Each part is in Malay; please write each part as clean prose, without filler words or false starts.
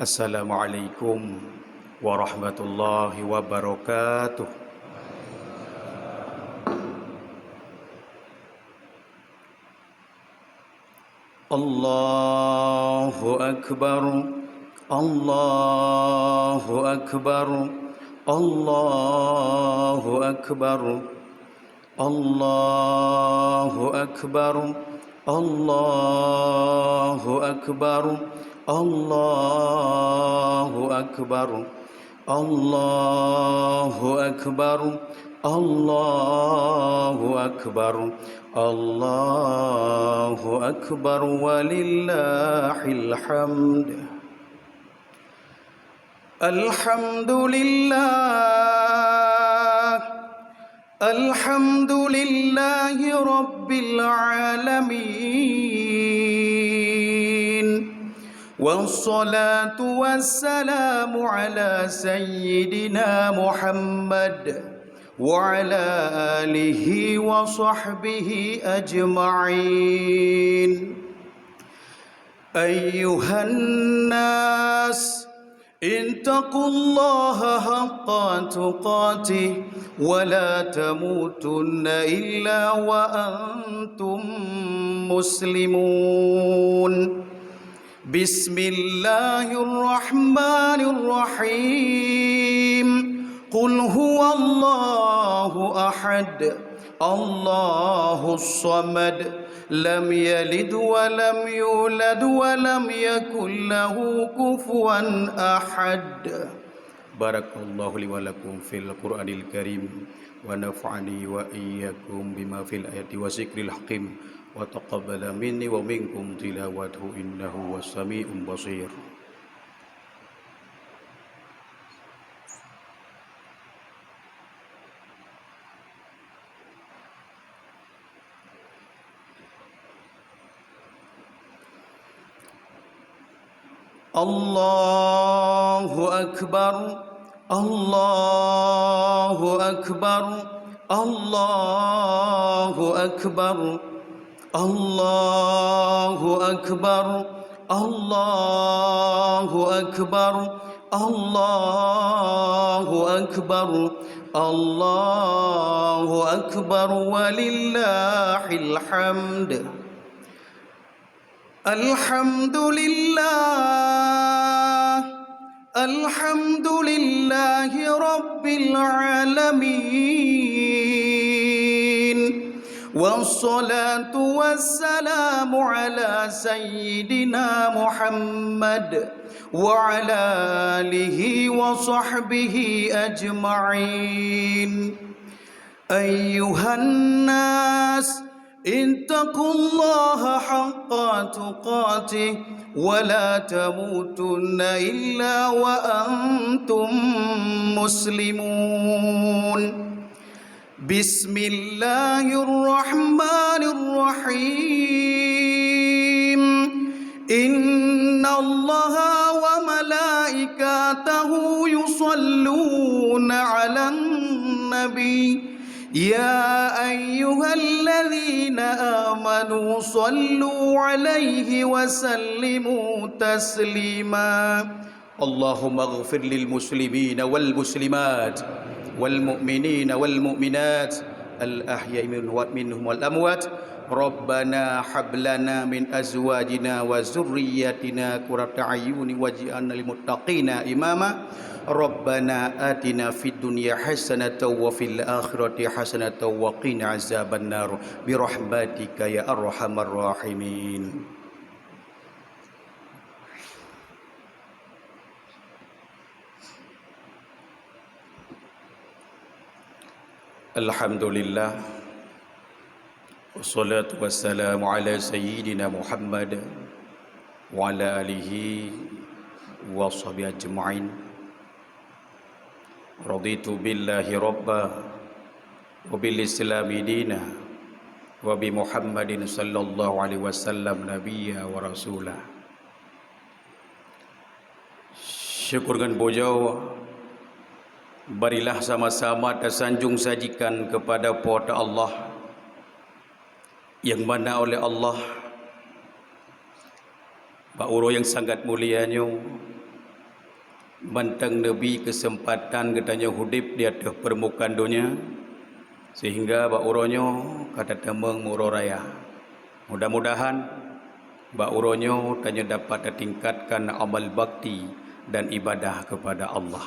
Assalamualaikum warahmatullahi wabarakatuh. Allahu akbar, Allahu akbar, Allahu akbar, Allahu akbar, Allahu akbar, Allahu akbar, Allahu akbar, Allahu akbar, Allahu akbar, walillahil hamd. Alhamdulillah, alhamdulillahi rabbil alamin. Wassalatu wassalamu ala sayyidina Muhammad wa ala alihi wa sahbihi ajma'in. Ayyuhan nas, ittaqullaha haqqa tuqatih wa la tamutunna illa wa antum muslimun. Bismillahirrahmanirrahim. Qul huwallahu ahad, Allahus samad, lam yalid wa lam yulad wa lam yakul lahu kufuwan ahad. Barakallahu li wa lakum fil Qur'anil Karim wa nafa'ani wa iyyakum bima fil ayati wa zikril hakim wa taqabbala minni wa minkum tilawatuhu innahu was-sami'un basir. Allahu akbar, Allahu akbar, Allahu akbar, Allahu akbar, Allahu akbar, Allahu akbar, Allahu akbar, walillahil hamd. Alhamdulillah, alhamdulillahi rabbil alamin. Wassalatu wassalamu ala sayyidina Muhammad wa ala alihi wa sahbihi ajma'in. Ayyuhan nas, ittaqullaha haqqa tuqatih wa la tamutunna illa wa antum muslimun. Bismillahirrahmanirrahim. Innallaha wa malaikatahu yusalluna 'alan nabi. Ya ayyuhalladzina amanu sallu alaihi wa sallimu taslima. Allahumma ighfir lil muslimina wal muslimat wal mu'minina wal mu'minat al ahya'i minhum wal amwat. Rabbana hab lana min azwajina wa zurriyyatina qurrata a'yunin waj'alna lil muttaqina imama. Rabbana atina fid dunya hasanatan wa fil akhirati hasanatan wa qina azaban nar bi rahmatika ya arhamar rahimin. Alhamdulillah, wassalatu wassalamu ala sayyidina Muhammad wa ala alihi wa sahbihi ajma'in. Raditu billahi rabba wa bil islami dina wa bi Muhammadin sallallahu alaihi wasallam nabiyya wa rasulah. Syukur dan puja berilah sama-sama tersanjung sajikan kepada puasa Allah yang mana oleh Allah Pak Uro yang sangat mulianya, bantang Nabi kesempatan katanya hidup di atas permukaan dunia, sehingga Pak Uronyo kata temeng Uro Raya. Mudah-mudahan Pak Uronyo tanya dapat tingkatkan amal bakti dan ibadah kepada Allah.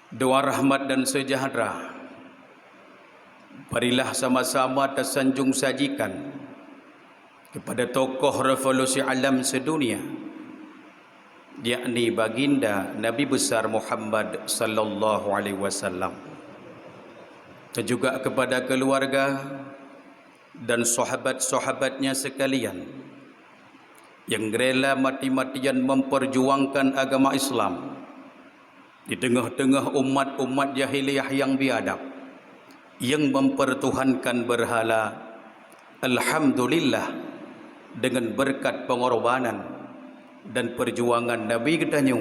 Doa rahmat dan sejahtera marilah sama-sama tersanjung sajikan kepada tokoh revolusi alam sedunia, yakni baginda Nabi besar Muhammad sallallahu alaihi wasallam, dan juga kepada keluarga dan sahabat-sahabatnya sekalian yang rela mati-matian memperjuangkan agama Islam di tengah-tengah umat-umat jahiliyah yang biadab, yang mempertuhankan berhala. Alhamdulillah, dengan berkat pengorbanan dan perjuangan Nabi katanya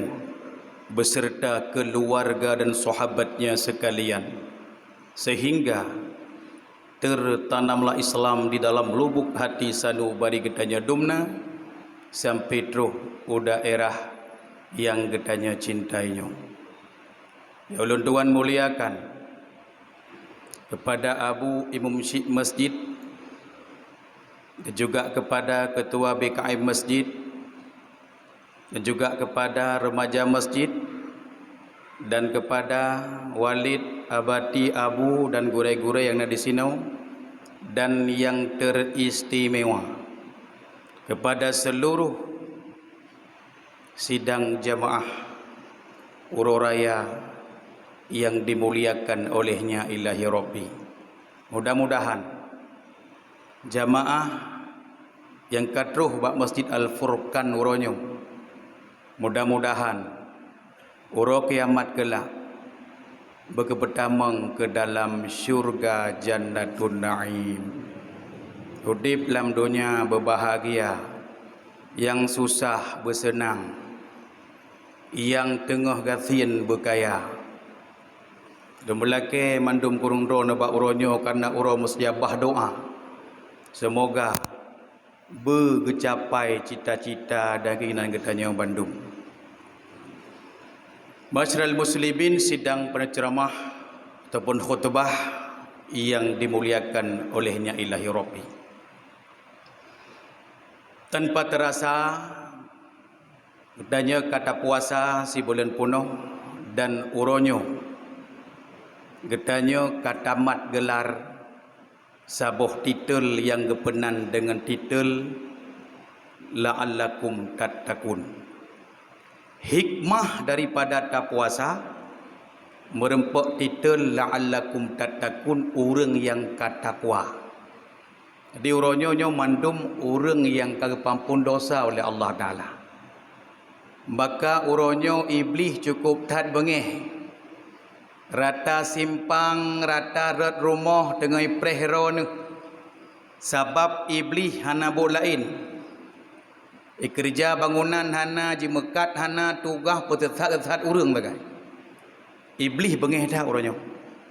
beserta keluarga dan sahabatnya sekalian, sehingga tertanamlah Islam di dalam lubuk hati sanubari katanya dumna sampai terus ke daerah yang katanya cintainya. Ya ulun tuan muliakan, kepada Abu Imam Syekh Masjid dan juga kepada Ketua BKM Masjid dan juga kepada remaja masjid dan kepada Walid, Abati, Abu dan gure-gure yang ada di sini, dan yang teristimewa kepada seluruh sidang jamaah Uro Raya yang dimuliakan olehnya Ilahi Rabbi. Mudah-mudahan jamaah yang katruh bak Masjid Al-Furqan uronyo, mudah-mudahan uro kiamat kelak berkepetamang ke dalam syurga Jannatun Naim. Hudib dalam dunia berbahagia, yang susah bersenang, yang tengah gathien berkaya. Dan belakang mandum kurung drone bak uronyo karena uro musjabah doa. Semoga bercapai cita-cita dan keinginan katanya Bandung. Masyarakat muslimin, sidang penceramah ataupun khutbah yang dimuliakan olehnya Ilahi Rabbi. Tanpa terasa katanya kata puasa si bulan punuh dan uronyo katanya katamat gelar sabuh titel yang gepenan dengan titel la'allakum tattaqun. Hikmah daripada tak puasa merempak titel la'allakum tattaqun, orang yang katakwa. Jadi uronyo mandum orang yang kagepampun dosa oleh Allah Ta'ala. Maka uronyo iblis cukup tad bengeh rata simpang, rata red rumah tengah prehero ni. Sebab iblis hana bolain. Kerja bangunan hana, jimekat hana, tugas petethat-tethat urang bagai. Iblis bengeh dah uronyo.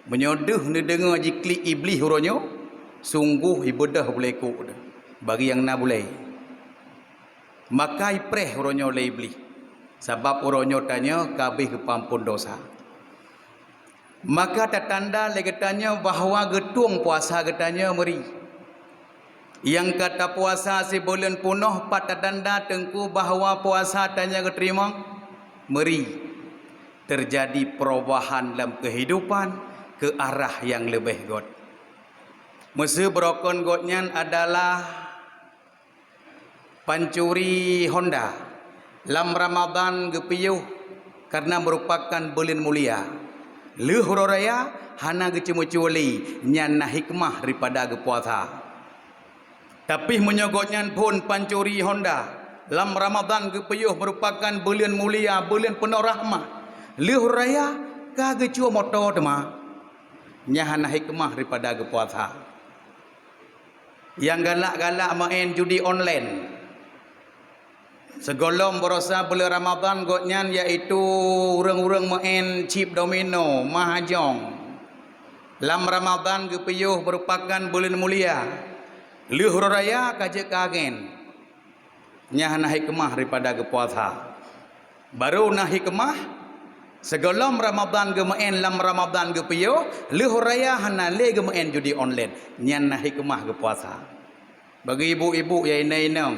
Menyoduh ni dengar jiklik iblis uronyo, sungguh ibadah boleh ikut dah. Bagi yang nak boleh. Maka ipreh uronyo oleh iblis. Sebab uronyo tanya kabeh kepampun dosa. Maka tertanda legetanya bahawa getung puasa getanya meri. Yang kata puasa si bulan punuh pada tanda tengku bahawa puasa tanya keterima meri. Terjadi perubahan dalam kehidupan ke arah yang lebih god. Masa berokon godnya adalah pancuri Honda. Lam Ramadan gepiyuh karena merupakan bulan mulia. Uro Raya hana gecemu-cuali nyana hikmah daripada gepuasa. Tapi menyogotnya pun pancuri Honda lam Ramadan gepeyuh merupakan bulan mulia, bulan penuh rahmat. Uro Raya ka gecu motor tema nyana hikmah daripada gepuasa. Yang galak-galak main judi online, segolong berosa bulan Ramadan gotnyan iaitu orang-orang main chip domino, mahjong. Lam Ramadan gepeyuh merupakan bulan mulia. Uro Raya kajak kagen. Nya nah hikmah daripada ke puasa. Baru nah hikmah segolam Ramadan ge main lam Ramadan ge piyo, leuh raya hana le ge main judi online. Nya nah hikmah ke puasa. Bagi ibu-ibu ya ina-ina,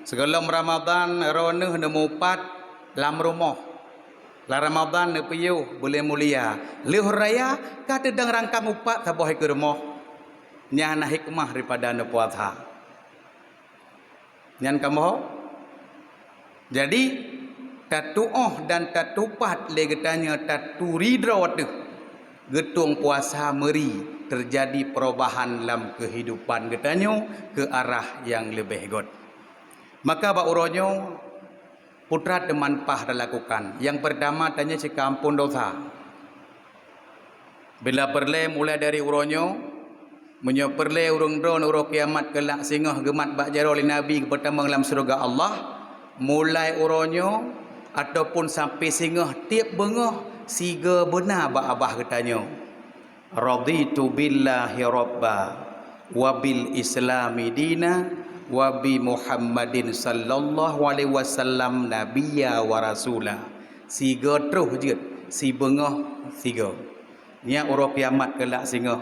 segolam Ramadan roneuh nemu pat lam rumah. La Ramadan ne piyo boleh mulia. Leuh raya ka tedang rangkang upat saboh ke rumah. Nya nah hikmah daripada ne puasa. Nyan kamu jadi tatuoh dan tatupat le getanya tatu ridra tu getung puasa meri terjadi perubahan dalam kehidupan getanyo ke arah yang lebih god. Maka ba uronyo putra teman pah dilakukan. Yang pertama tanya cika ampun dosa. Bila perle mulai dari uronyo menyo perle urung dron uro kiamat kelak singah gemat bak jaro li nabi pertama dalam surga Allah. Mulai uronyo ataupun sampai singgah tiap bengah siga benar ba abah getanyo. Raditu billahi rabba wa bil islami dina wa bi Muhammadin sallallahu alaihi wasallam nabiyya wa rasula. Siga terus je si bengah siga. Nya uro kiamat kelak singgah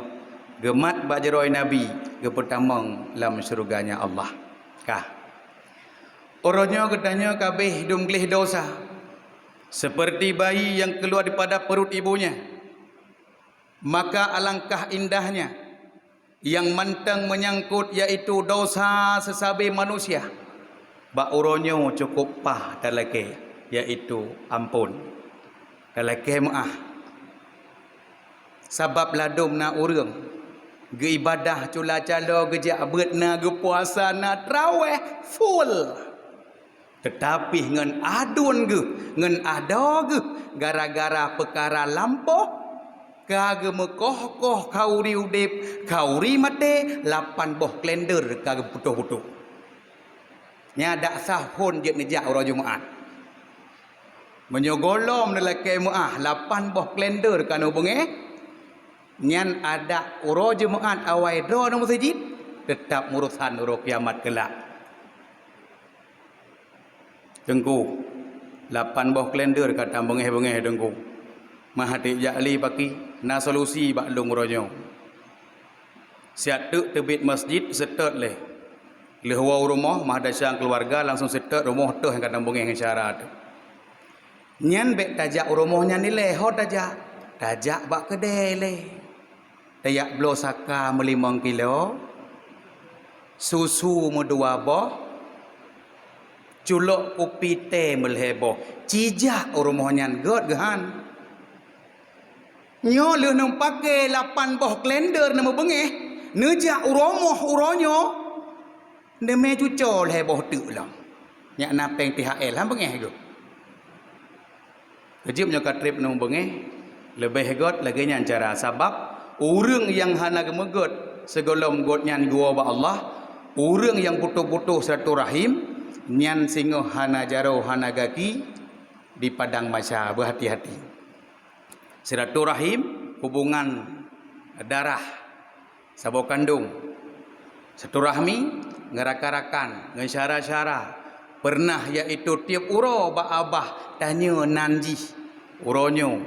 gemat bak jaroi nabi ke pertama dalam syurganya Allah. Kah orangnya katanya kabeh hidung gelih dosa. Seperti bayi yang keluar daripada perut ibunya. Maka alangkah indahnya yang mentang menyangkut yaitu dosa sesabi manusia. Ba orangnya cukup pah dalake yaitu ampun. Dalake maaf. Sebab ladum na urang ge ibadah cula calo gejak beut na ge puasa na traweh full. Tetapi ngan adun ge, ngan ada ge, gara-gara perkara lampau, kage mekoh-koh kauri udip, kauri mate, 8 boh kalender kage putuh-putuh. Nya dak sah pun je nejak orang Jumaat. Menyogolom lelaki muah 8 boh kalender kan hubunge. Nyan ada orang Jumaat awai do nang masjid, tetap urusan uro kiamat kelak. Dengku 8 boh kalender kata bengeh-bengeh dengku. Mahati jakli paki na solusi bak long ronyo. Siat tek tebit masjid setet leh. Lehwa rumah mah dasyang keluarga langsung setet rumah teh kata bengeh syarat. Nyan bek tajak rumahnya ni leh hot tajak. Tajak bak kedai leh. Tayak blo saka 5 kilo. Susu mu 2 boh. Culok kopi teh melheboh. Cijak rumahnya god gahan. Nyo le nang pakai 8 boh kalender nama bengeh. Nejak uromoh uronyo. Deme cucol heboh tu lah. Nyak napeng THL ham bengeh tu. Kejipnya kat trip nang bengeh. Lebih god lagi nyan cara sabab urang yang hana gemegot segolom god nyan gua ba Allah. Urang yang putuh-putuh satu rahim nyan singo hana jaro hana gaki di padang masya berhati-hati. Silaturahim hubungan darah sabo kandung. Satu rahmi ngeraka-rakan ngesyara-syara pernah yaitu tiap uro ba abah tanya nanji uronyo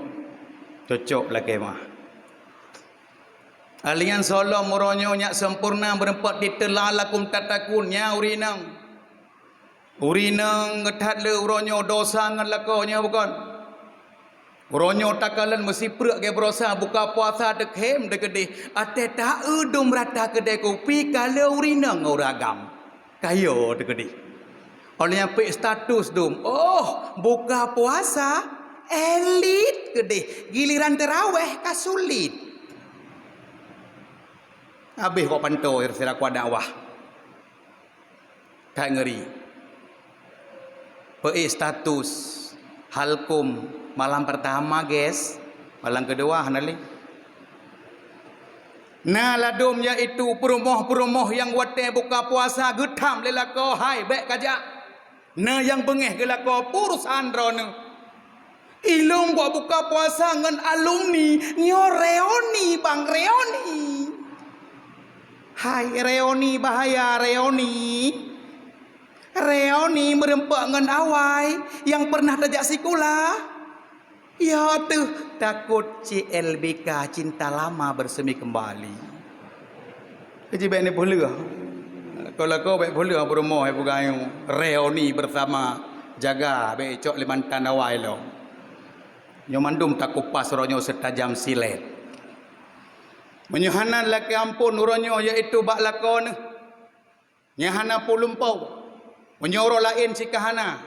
cocok lagi mah. Alian solom uronyo nyak sempurna berempat ditelalakum tatakunnya urinang. Urinang ngetat le uronyo dosa ngan lakonya bukan. Uronyo takalan mesti prek ke berosa buka puasa dekhem dekede ate ta udum rata kedai kopi kalau urinang uragam. Kayo dekede. Olehnya pe status dum. Oh, buka puasa elit gede. Giliran terawih kasulit. Habis kok pantau sira ku dakwah. Tak ngeri. Pe status halkum malam pertama guys, malam kedua hanali. Nah ladum iaitu perumoh-perumoh yang wate buka puasa getam lelako hai bek kajak. Nah yang bengeh gelako purusan drone. Ilung gua buka puasa ngan alumni nyo reoni bang reoni. Hai reoni bahaya reoni. Reo ni merempak dengan awai yang pernah tajak sekolah. Ya tu, takut CLBK cinta lama bersemi kembali. Kerja baik ni boleh. Kalau kau baik boleh apa rumah ibu gayu. Reo ni bersama jaga baik cok limantan awai lo. Nyomandum tak kupas ronyo setajam silet. Menyuhanan laki ampun ronyo iaitu bak lakon. Nyahana pulumpau. Menyuruh lain si kahana.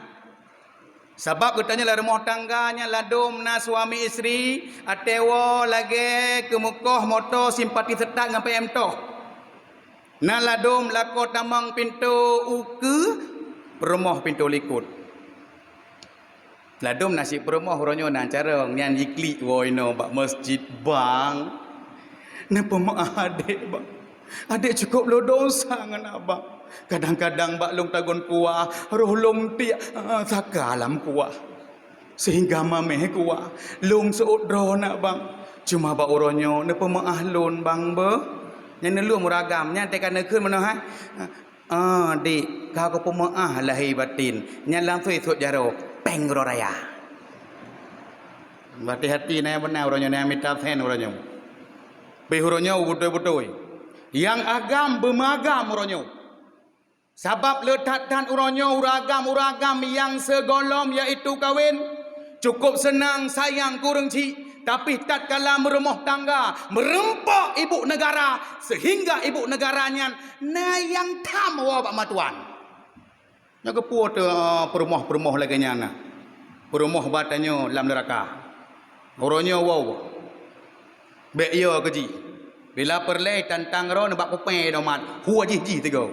Sebab katanya lah rumah tangganya ladum na suami isteri atewo lagi kemukoh moto simpati setak dengan PM toh. Na ladum lako tamang pintu uke rumah pintu likut. Ladum nasi perumah ronyo nan cara nyan yikli woino bak masjid bang. Napa mak adik bang? Adik cukup lo dosa dengan abang. Kadang-kadang bak long tagon kuah, roh long tiak sakalam kuah. Sehingga mameh kuah, long seudro nak bang. Cuma bak uronyo napa mak ahlun bang be? Yang nelu muragam, nya tekan nekeun mana ha? Dik, kau ko pemaah lahir batin. Nya lang sui sut jaro, peng ro raya. Hati-hati na benar uronyo na minta sen uronyo. Pe uronyo betul-betul. Yang agam bermagam uronyo. Sebab letak dan uronyo uragam-uragam yang segolom iaitu kawin. Cukup senang sayang kurang cik. Tapi tatkala merumah tangga, merempak ibu negara sehingga ibu negaranya nayang tam wa matuan. Nya kepu tu perumah-perumah lagi nyana. Perumah batanyo lam neraka. Uronyo wow. Bek yo keji. Bila perlai tantang ro nak kupai domat. Hu ji tego.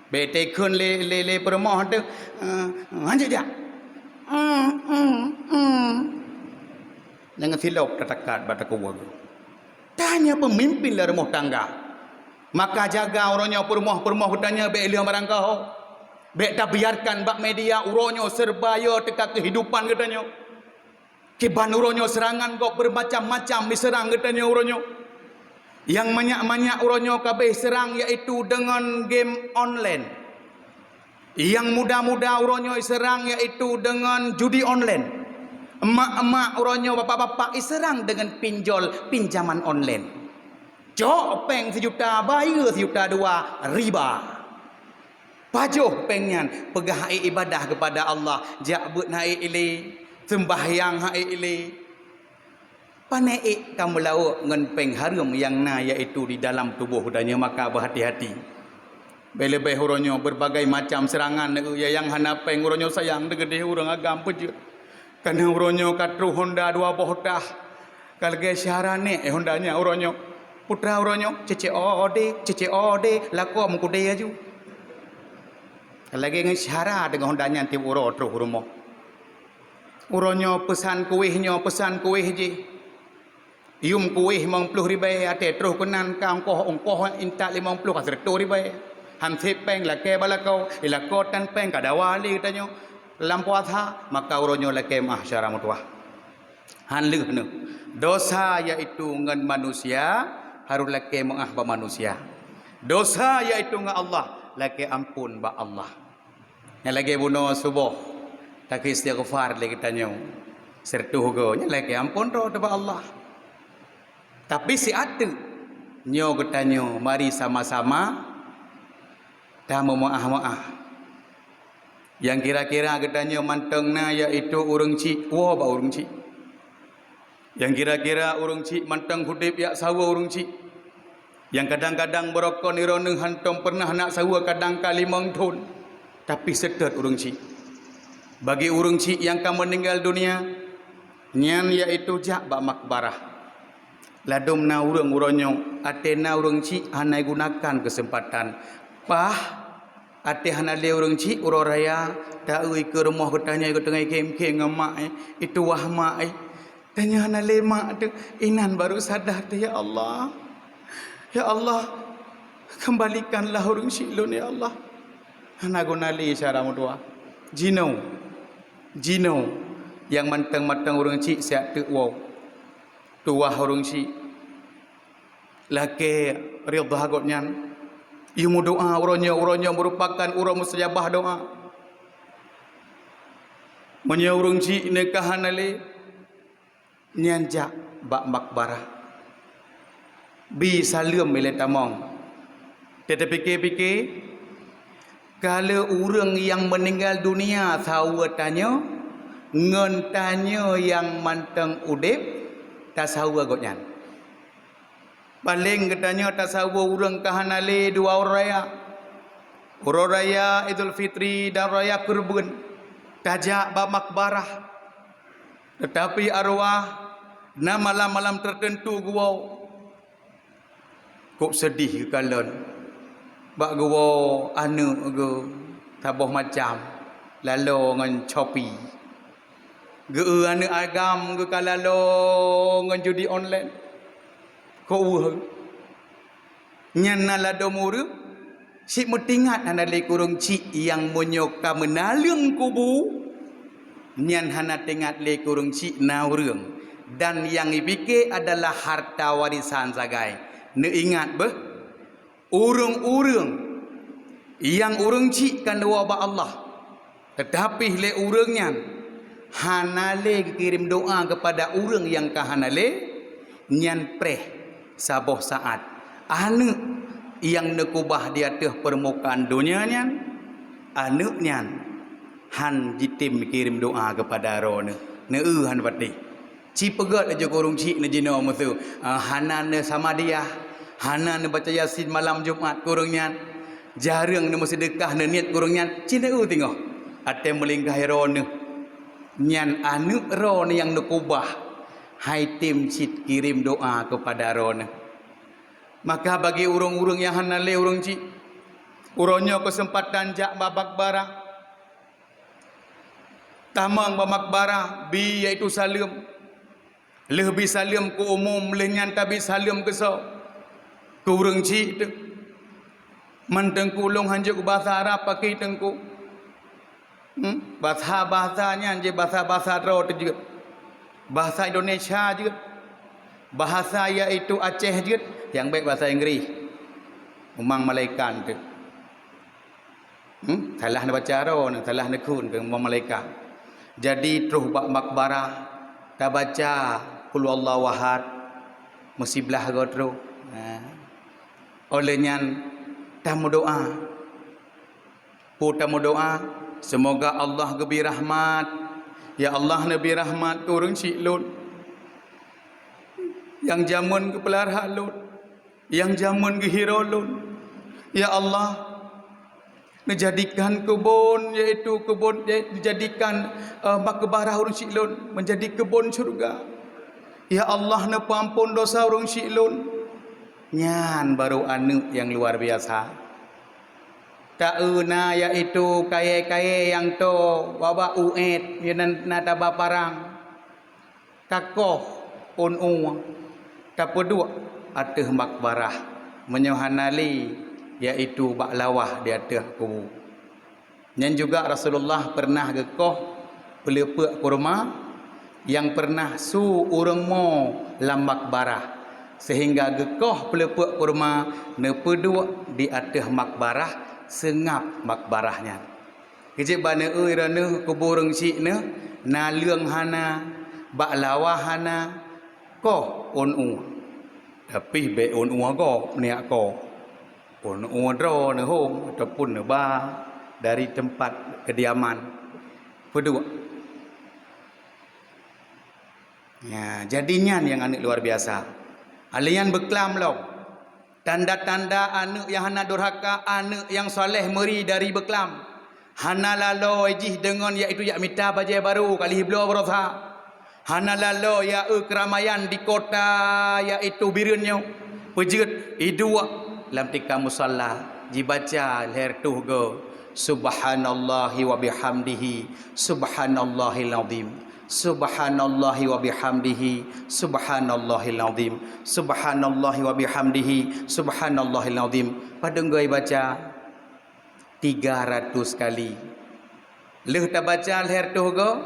Bek tekun le perumah tu anjak dia. Jangan silap tertekat pada kuwagu. Tanya pemimpin lah rumah tangga. Maka jaga orangnya perumah-perumah bertanya baik liang barang kau. Baik tak biarkan bak media orangnya serbaya dekat kehidupan katanya. Kiban orangnya serangan kau bermacam-macam diserang katanya orangnya. Yang banyak-banyak orangnya kabeh serang iaitu dengan game online. Yang muda-muda orangnya serang iaitu dengan judi online. Emak-emak uronyo bapak-bapak diserang dengan pinjaman online. Cok peng sejuta bayar sejuta dua riba. Pajuh pengnya pegah ibadah kepada Allah. Jak but naik ili sembahyang hai ili. Paneik kamu lauk ngan peng harum yang na iaitu di dalam tubuh danya maka berhati-hati. Bele-bele uronyo berbagai macam serangan yang hana peng uronyo sayang degede urang agam pejut. Karena uronyo katru Honda 2 bohdah. Kalge syarane Hondanya uronyo. Putra uronyo cece ode lako mengkude aju. Lagi ngai syara dengan Hondanya tim uro terus rumah. Uronyo pesan kuihnya pesan kuih je. Yum kuih 50 ribai ate terus kenan ka ongkoh inta 50 ka 100 ribai. Hansip peng lake balakau ilako tan peng kadawali katanya. Lampuatha maka uronyo lake mahsyara mutuah. Hanleuh nu. Dosa yaitu ngan manusia harus lake mengah ba manusia. Dosa yaitu ngan Allah lake ampun ba Allah. Nya lage buno subuh tak istighfar lagi tanyo. Sertuh go nya lake ampun ro ba Allah. Tapi si atu nyo getanyo mari sama-sama dah memoah-moah. Yang kira-kira katanya mantengna iaitu urang cik. Wah ba urang cik. Yang kira-kira urang cik manteng hudip yak sawa urang cik. Yang kadang-kadang berokon ironeng hantom pernah nak sawa kadang kali mengtun. Tapi sedot urang cik. Bagi urang cik yang kamu meninggal dunia, nyan iaitu jak ba makbarah. Ladum na urang-uronyo atena urang cik hanai gunakan kesempatan. Pah ate hanale urang cik uro raya dak ui ke rumah bertanya ikut tengah kem-kem dengan mak itu wah mak tanya hanale mak tu inan baru sadar ya Allah. Ya Allah kembalikanlah urang cik lun ya Allah. Hana gunali cara mudua. Jino yang manteng-manteng urang cik siap tu wow. Tuah urang cik laki ridha gotnyan. Iu doa uronyo merupakan urang mustajabah doa. Menyaurung cik nekahan ale nyanjak bak makbarah. Bi salam bila tamong. Kita fikir-fikir, kalau orang yang meninggal dunia tahu tanya, ngen tanya yang manteng udip, tak tahu agaknya. Paling katanya tak tahu orang kahan ale dua orang raya. Orang raya Idul Fitri dan raya Kurban. Tajak bak makbarah. Tetapi arwah na malam-malam tertentu gua kok sedih ke kalian. Bak gua anu ge taboh macam lalu ngan Shopee. Ge anu agam ge kalalo ngan judi online. Kok uhang. Nyan nalado muru si mutingat anale kurung cik yang monyoka menalung kubu. Nyan hana tengat le kurung cik naurung. Dan yang dipikir adalah harta warisan sagai. Ne ingat beh, urung-urung yang urung cik kan doa ba Allah. Tetapi le urungnya hanale kirim doa kepada urung yang kahanale nyan preh saboh saat anu yang nekubah di atas permukaan dunianya anu nyan han jitim kirim doa kepada rone ne han pati ci pegat aja kurung cik ne jino mutu hanan ne sama dia hanan ne baca yasin malam Jumaat kurungnya jarang ne sedekah ne niat kurungnya cina tengok ate melingkah rone nyan anu rone yang nekubah hai tim cik kirim doa kepada rone. Maka bagi urung-urung yang hanale urung cik urangnya kesempatan jak babak barah tamang babak barah bi iaitu salam lebih salam ke umum lengan tabi salam ke so ke urung cik tu mantengku long hanjuk bahasa Arab pakai tengku bahasanya je bahasa ro tu juga bahasa Indonesia juga bahasa iaitu Aceh juga yang baik bahasa Inggeris umang malaikat tu salah nak baca ro salah nak kun ke umang malaikat jadi terus bak makbarah tak baca qul huwallahu ahad musiblah go terus olehnya tamu doa tamu doa semoga Allah gebi rahmat ya Allah nabi rahmat urang cik lut yang jamun ke pelarha lut yang jamun ke hiro lut ya Allah menjadikan kebun iaitu kebun dijadikan makbarah urang cik lut menjadi kebun syurga ya Allah na pampun dosa urang cik lut nyan baru anu yang luar biasa tauna iaitu kaya-kaya yang to baba uet yang nada baparang kakoh un tapedua ateh makbarah menyohanali iaitu baklawah di atas kubu. Dan juga Rasulullah pernah gekoh pelepek kurma yang pernah su urang mo lam makbarah sehingga gekoh pelepek kurma ne pedua di atas makbarah sengap makbarahnya. Kejep bana rana kuburung cik ne na leung hana baklawah hana ko onu. Tapi be onu ko niak ko. Onu ro ne home ataupun ne ba dari tempat kediaman. Kedua. Ya, jadinya yang anak luar biasa. Alian beklam lo. Tanda-tanda anak yang hana durhaka, anak yang soleh meri dari beklam. Hana lalo ejih dengan iaitu yak mita bajai baru kali hiblo berotha. Hana lalo ya keramaian di kota iaitu birunnya. Pejut idua lam tika musalla dibaca leher tuh go subhanallahi wa bihamdihi subhanallahil azim. Subhanallahi wa bihamdihi subhanallahil azim subhanallahi wa bihamdihi subhanallahil azim pada ngai baca 300 kali leh ta baca leher tu go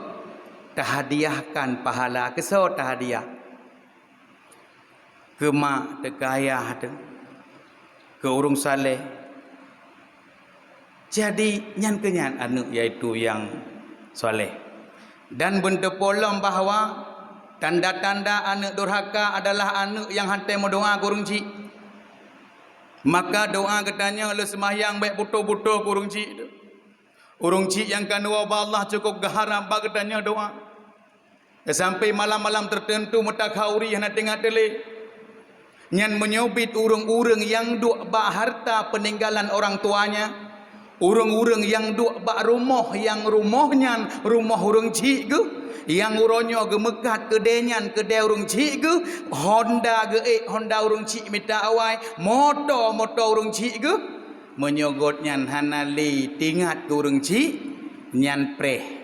tahadiahkan pahala keso tahadiah ke mak te ayah te ke urung saleh jadi nyan kenyan anu iaitu yang soleh Dan benda polom bahawa tanda-tanda anak durhaka adalah anak yang hantar doa kurung cik. Maka doa katanya le sembahyang baik butuh-butuh kurung cik tu. Urung cik yang kanua Allah cukup gaharam katanya doa. Sampai malam-malam tertentu mata khauri yang nak tengok telik. Nyan menyobit urung-urung yang duk bak harta peninggalan orang tuanya. Urung-urung yang duk bak rumah yang rumahnya rumah urung cik ke. Yang uronyo ke mekat ke denyan ke de urung cik ke. Honda ke Honda urung cik minta awai. Motor urung cik ke. Menyogot nyan hanali tingat ke urung cik. Nyan preh.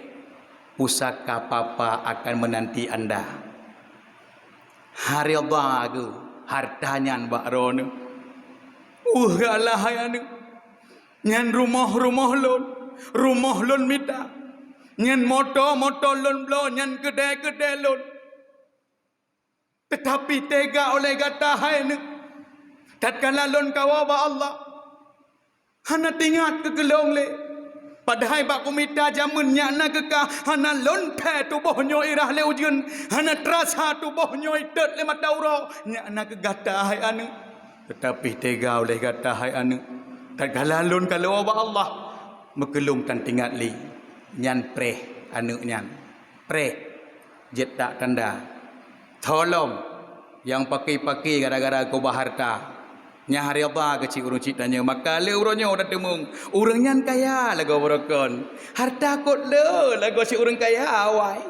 Pusaka papa akan menanti anda. Hari Allah ke. Hartanya bak rono. Alah hayanu. Nyan rumah lon minta. Nyan motor lon blow, nyan kedai lon. Tetapi tega oleh kata hai ni. Tatkala lon kawa ba Allah. Hana tingat ke gelong le. Padahal bak kumita jamun nyana keka hana lon pe tubuhnyo irah le ujun. Hana terasa tubuhnyo itet le mata uro. Nyana ke kata hai anu. Tetapi tega oleh kata hai anu. Tatkala lon kalau Allah mekelung tan tingat li nyan preh anu nyan preh jet tak tanda tolong yang pakai gara-gara ko baharta nya hari apa kecil urang cik tanya maka le uronyo dah temung urang nyan kaya lagu berokon harta kot le lagu si urang kaya awai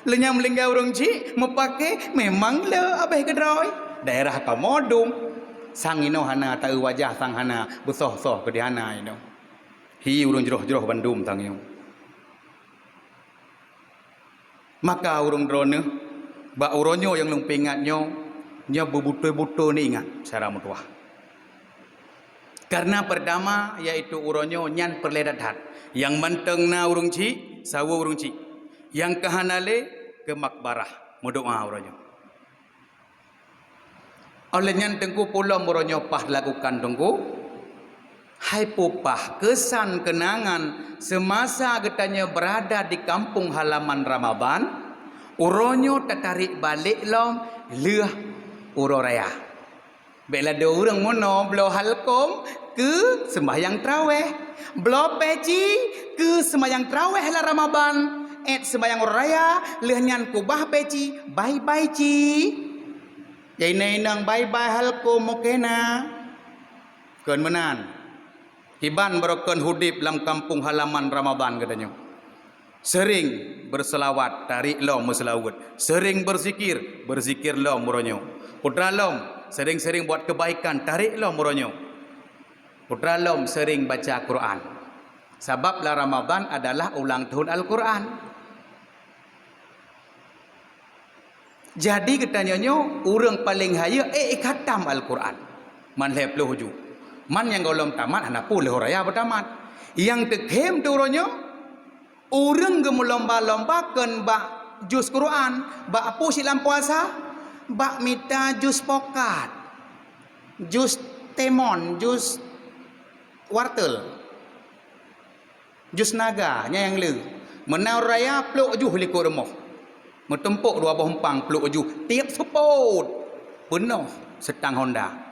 lenyam lingga urang cik mepake memang le abeh kedroi daerah kamodung sang ino hana tahu wajah sang hana besoh-soh ke di hana ino. Hi urang jeroh-jeroh Bandung sang ino. Maka urang drone ba uronyo yang lung pingatnyo nya bebutul-butul ni ingat cara mutuah. Karena pertama yaitu uronyo nyan perledat yang mentengna urang cik sawo urang cik. Yang kehanale ke makbarah mudoa uronyo. Oleh nyan tengku pula muronyo pah lakukan tengku. Hai pupah kesan kenangan semasa getanya berada di kampung halaman Ramadan. Uronyo tertarik balik lom leh uro raya. Bela do urang mono belo halkom ke sembahyang traweh. Belo peci ke sembahyang traweh la Ramadan. Sembahyang uro raya leh nyan kubah peci bye-bye ci. Jai nang bye-bye halko mokena. Keun menan. Hiban berokon hudip dalam kampung halaman Ramadan katanya. Sering berselawat tarik lo meselawat. Sering berzikir lo muronyo. Putra lom sering-sering buat kebaikan tarik lo muronyo. Putra lom sering baca Quran. Sebab la Ramadan adalah ulang tahun Al-Quran. Jadi katanya orang paling haya khatam Al-Quran. Man lep lo huju. Man yang golong tamat hana pun leh raya bertamat. Yang tekhem tu orangnya orang gemulomba-lomba kan bak jus Quran, bak apa silam puasa, bak minta jus pokat, jus temon, jus wortel, jus naga nya yang le. Menau raya peluk juh liku rumah. Metempuk dua buah empang peluk uju tiap sepot penuh setang Honda.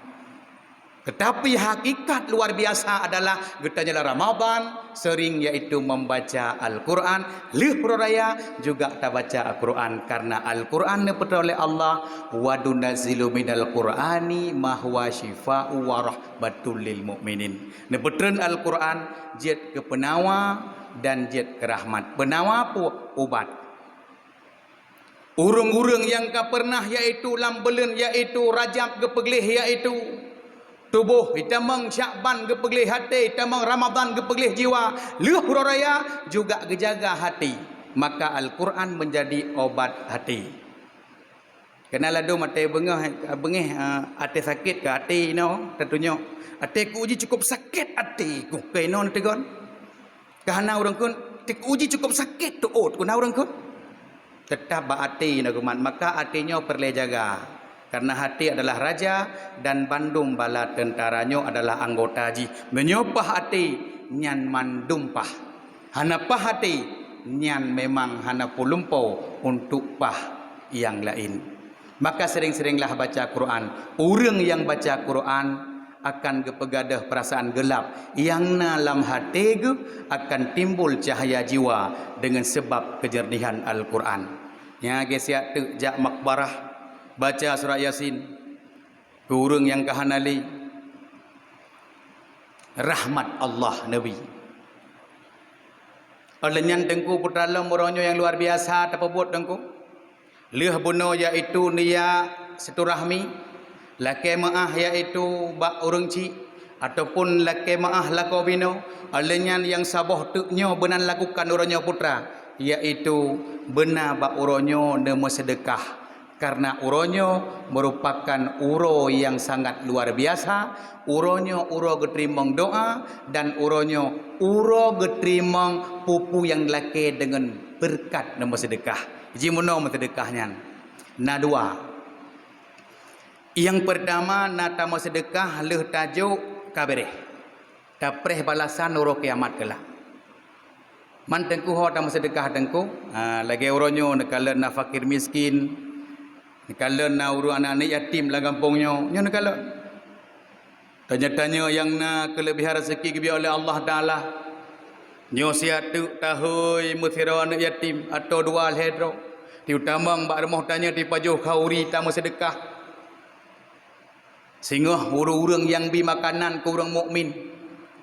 Tetapi hakikat luar biasa adalah getanya Ramadan sering yaitu membaca Al-Quran. Lih raya juga kita baca Al-Quran karena Al-Quran diperintah oleh Allah wa dunazzilu minal Qur'ani ma huwa syifaa'u wa rahmatul lil mu'minin. Nepetren Al-Quran jet ke penawa dan jet ke rahmat. Penawa pu ubat. Urung-urung yang ka pernah yaitu lambelen yaitu Rajab ke peglih yaitu tubuh hitamang Syakban ke peglih hati hitamang Ramadan ke peglih jiwa leuh raya juga gejaga hati maka Al-Quran menjadi obat hati. Kenal ado mate bengeh ate sakit ke hati no tentunya ate ku uji cukup sakit hati ku keno tegon kahana urang kun tik uji cukup sakit tu ot kuna urang kun tetap hati naguman maka hatinya perlu jaga karena hati adalah raja dan bandum bala tentaranya adalah anggota haji menyopah hati nyan mandumpah hanapah hati nyan memang hana pulumpo untuk pah yang lain. Maka sering-seringlah baca Quran. Orang yang baca Quran akan kepegadah perasaan gelap yang dalam hati akan timbul cahaya jiwa dengan sebab kejernihan Al-Quran. Ya guys ya, jak makbarah baca surah Yasin. Orang yang kahanali rahmat Allah Nabi. Olehnya dengku putra moronyo yang luar biasa apa buat dengku. Leh buno iaitu nia siturahmi, laki maah iaitu bak urang ci ataupun laki maah lako bino. Olehnya yang saboh tuknyo benan lakukan uronyo putra iaitu benar bak uronyo nemo sedekah. Karena uronyo merupakan uro yang sangat luar biasa. Uronyo uro geterimong doa dan uronyo uro geterimong pupu yang laki dengan berkat nemo sedekah. Jimuno sedekahnya. Na dua. Yang pertama na tamo sedekah leh tajuk kabereh. Tapreh balasan uro kiamat kelak. Man tengku ho tamo sedekah tengku. Lagi uronyo nekala na fakir miskin. Kalau na uru anak-anak yatim lah kampungnya, nya kalau tanya-tanya yang na kelebihan rezeki kebiar oleh Allah Taala, nyo siat tu tahui muthira anak yatim atau dua hedro, diutamang bak remah tanya di pajuh kauri tamu sedekah, sehingga urang-urang yang bi makanan ke urang mukmin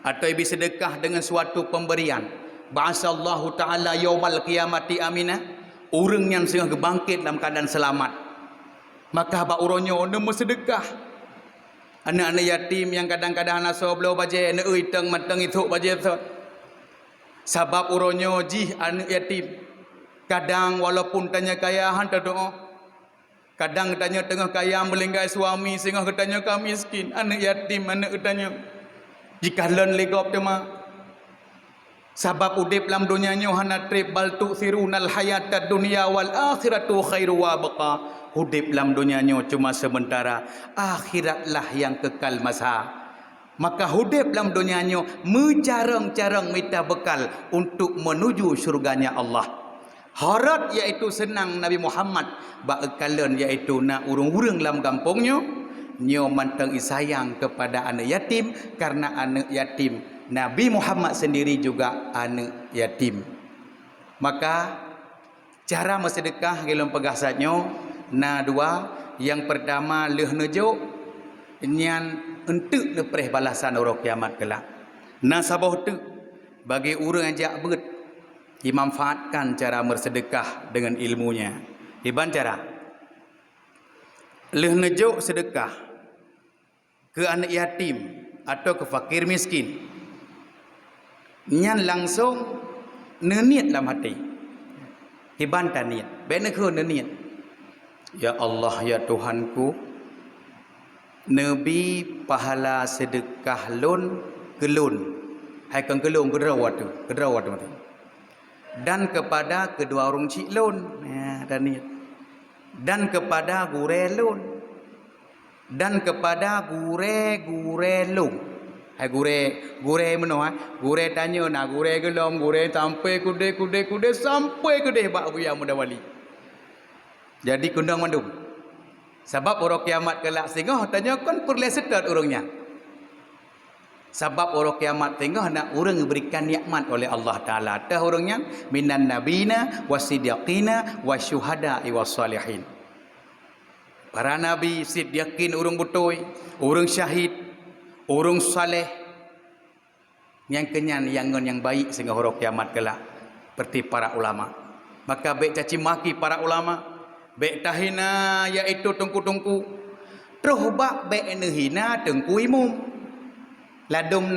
atau bi sedekah dengan suatu pemberian. Bahasa Allah Taala yaumal qiyamati aminah, urang yang sehingga bangkit dalam keadaan selamat. Maka bak uronyo nemu sedekah. Anak-anak yatim yang kadang-kadang naso belau baje ne uiteng mateng itu baje tu. Sebab uronyo jih anak yatim. Kadang walaupun tanya kaya hantar doa. Kadang tanya tengah kaya melinggai suami sehingga katanya kami miskin. Anak yatim anak katanya. Jika len legop tema. Sebab udip dalam dunia nyo hana trip bal tu'thirunal hayatad dunya wal akhiratu khairu wa baqa. Udip dalam dunia nyo cuma sementara, akhiratlah yang kekal masa. Maka udip dalam dunia nyo mencarang-carang minta bekal untuk menuju syurganya Allah. Harat iaitu senang Nabi Muhammad bakalen iaitu nak urung-urung dalam kampungnya nyo manteng isayang kepada anak yatim karena anak yatim Nabi Muhammad sendiri juga anak yatim. Maka cara bersedekah gelom pegasatnya na dua. Yang pertama leh nejo nyan entuk lepreh balasan orang kiamat kelak. Na sabah tu bagi orang yang jak bet dimanfaatkan cara bersedekah dengan ilmunya. Iban cara leh nejo sedekah ke anak yatim atau ke fakir miskin. Nyan langsung neniat dalam hati. Hibantan niat. Benekho neniat. Ya Allah ya Tuhanku, Nabi pahala sedekah lun kelun. Hai kang kelun kedrawat tu, dan kepada kedua orang cik lun. Ya, dan niat. Dan kepada gure lun. Dan kepada gure lun. Hai gure meno gure tanya nak gure gelom gure sampai kude sampai kude bak buya muda wali. Jadi kundang mandum. Sebab orang kiamat kelak singgah tanya kan perlu setat orangnya. Sebab orang kiamat tengah nak orang berikan nikmat oleh Allah Taala. Tah orangnya minan nabina wasiddiqina wasyuhada wassalihin. Para nabi siddiqin urang betul, urang syahid, orang saleh yang kenyan yang baik sehingga huruf kiamat kelak seperti para ulama. Maka baik caci maki para ulama, baik tahina iaitu tungku-tungku. Terus bak baik nehina tengku imum. Ladum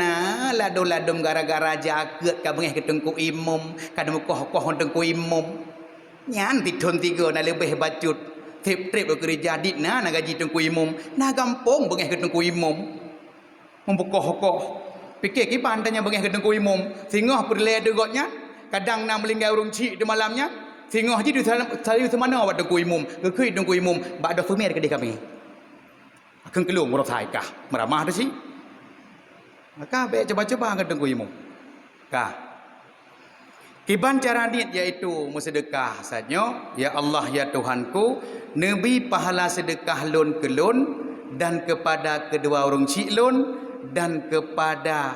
gara-gara jagat ka bengih ke tengku imum, kadang koh tengku imum. Nyan pitun tiga na lebih bacut. Trip gereja ditna na gaji tengku imum. Na gampang bengih ke tengku imum. Membukoh-koh. Fikir kipan tanya bengih ke tengku imum. Singah perle degotnya. Kadang nak melinggai urung cik di malamnya. Singah je di mana awak tengku imum. Kekui tengku imum. Bak ada femir ke dia kami. Akan keluar murah saya kah. Meramah tu sih. Maka baik coba-coba ke tengku imum. Kah. Kiban cara niat iaitu bersedekah saja. Ya Allah ya Tuhanku, Nabi pahala sedekah lun ke lun dan kepada kedua orang cik lun dan kepada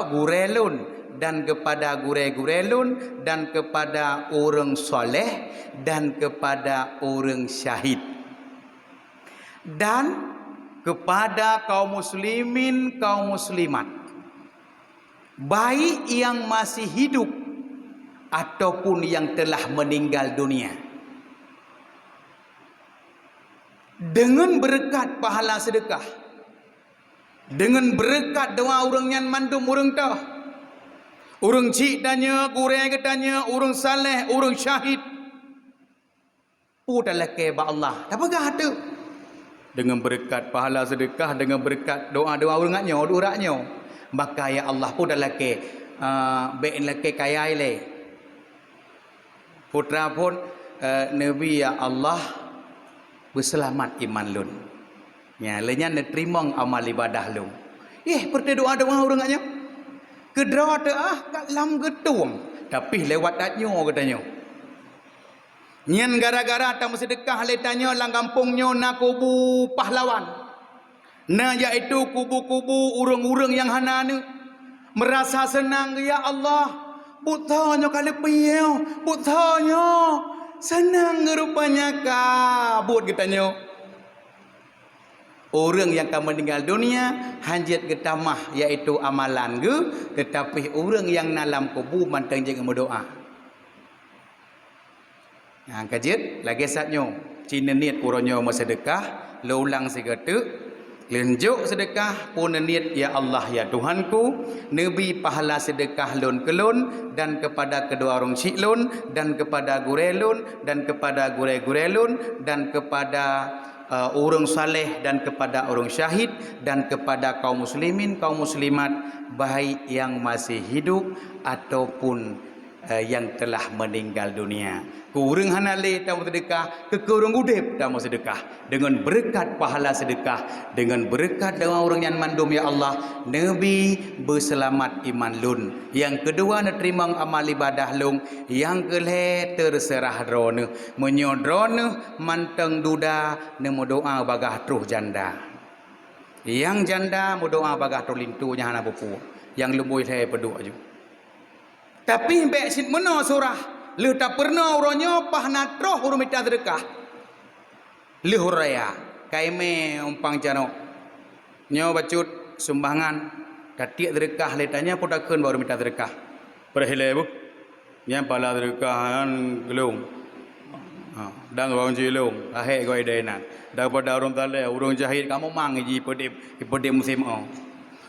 gurelun dan kepada gurelun dan kepada orang soleh dan kepada orang syahid dan kepada kaum muslimin kaum muslimat, baik yang masih hidup ataupun yang telah meninggal dunia, dengan berkat pahala sedekah, dengan berkat doa orang yang mandum orang tah, orang cik tanya, gureng tanya, orang saleh, orang syahid, adalah keba Allah. Tak pegah tu. Dengan berkat pahala sedekah, dengan berkat doa-doa orangnya, uratnya, maka ya Allah pun adalah ke baik laki kaya ile. Putra pun Nabi ya Allah berselamat iman lun. Ya, lenya nerima amal ibadah lun. Perti doa-doa orangnya. Kedra kat lam getung. Tapi lewat datnya katanya. Nyan gara-gara tak bersedekah le tanya lang kampungnya nak kubu pahlawan. Nah iaitu kubu-kubu urang-urang yang hana ni merasa senang ya Allah. Buthanya kali piau, buthanya senang rupanya kabut katanya. Orang yang akan meninggal dunia hanjat getamah iaitu amalan ge, tetapi orang yang dalam kubu mantang jangan berdoa. Kajian lagi saatnya Cina niat uronyo sedekah laulang segatu lenjuk sedekah pun niat ya Allah ya Tuhanku, Nabi pahala sedekah lun kelun dan kepada kedua orang cik lun dan kepada gurelun dan kepada gurelun dan kepada orang saleh dan kepada orang syahid dan kepada kaum muslimin kaum muslimat, baik yang masih hidup ataupun yang telah meninggal dunia. Kurang hanale tak mau sedekah, kekurang udip tak mau sedekah. Dengan berkat pahala sedekah, dengan berkat doa orang yang mandum ya Allah, Nabi berselamat iman lun. Yang kedua nerima amal ibadah lung. Yang kelih terserah drone, menyodrone manteng duda nemu doa bagah truh janda. Yang janda mu doa bagah truh lintunya hana pupu. Yang lumui saya peduk aju. Tapi baik sit mana surah le tak pernah orangnya pahna troh urung minta sedekah le huraya kaime umpang jano nyo bacut sumbangan katiak sedekah le tanya podakeun baru minta sedekah perhile bu nyam pala sedekahan gelung dang orang cilung ahe goi dena daripada orang tale urang jahit kamu mang ji pedip musim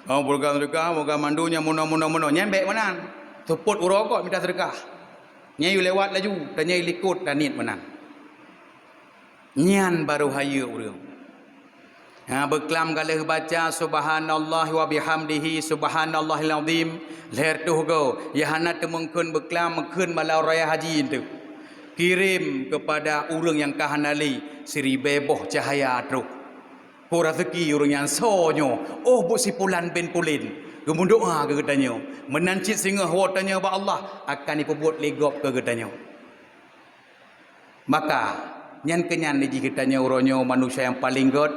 program sedekah moga mandunya muno nyembek manan tuput urokok minta sedekah. Nyai lewat laju dan nyai likut dan niat menang. Nyan baru haya urang. Berkelam galah baca subhanallah wa bihamdihi subhanallahil azim. Leher tu go ya hana temungkeun berkelam mungkeun malau raya haji itu. Kirim kepada urang yang kahanali siri beboh cahaya tru. Ko rezeki urang yang sonyo. Bu sipulan bin pulin. Kemudian doa ke katanya. Menancit singa hawatanya ba Allah akan diperbuat legop ke katanya. Maka nyan kenyan di katanya uronyo manusia yang paling god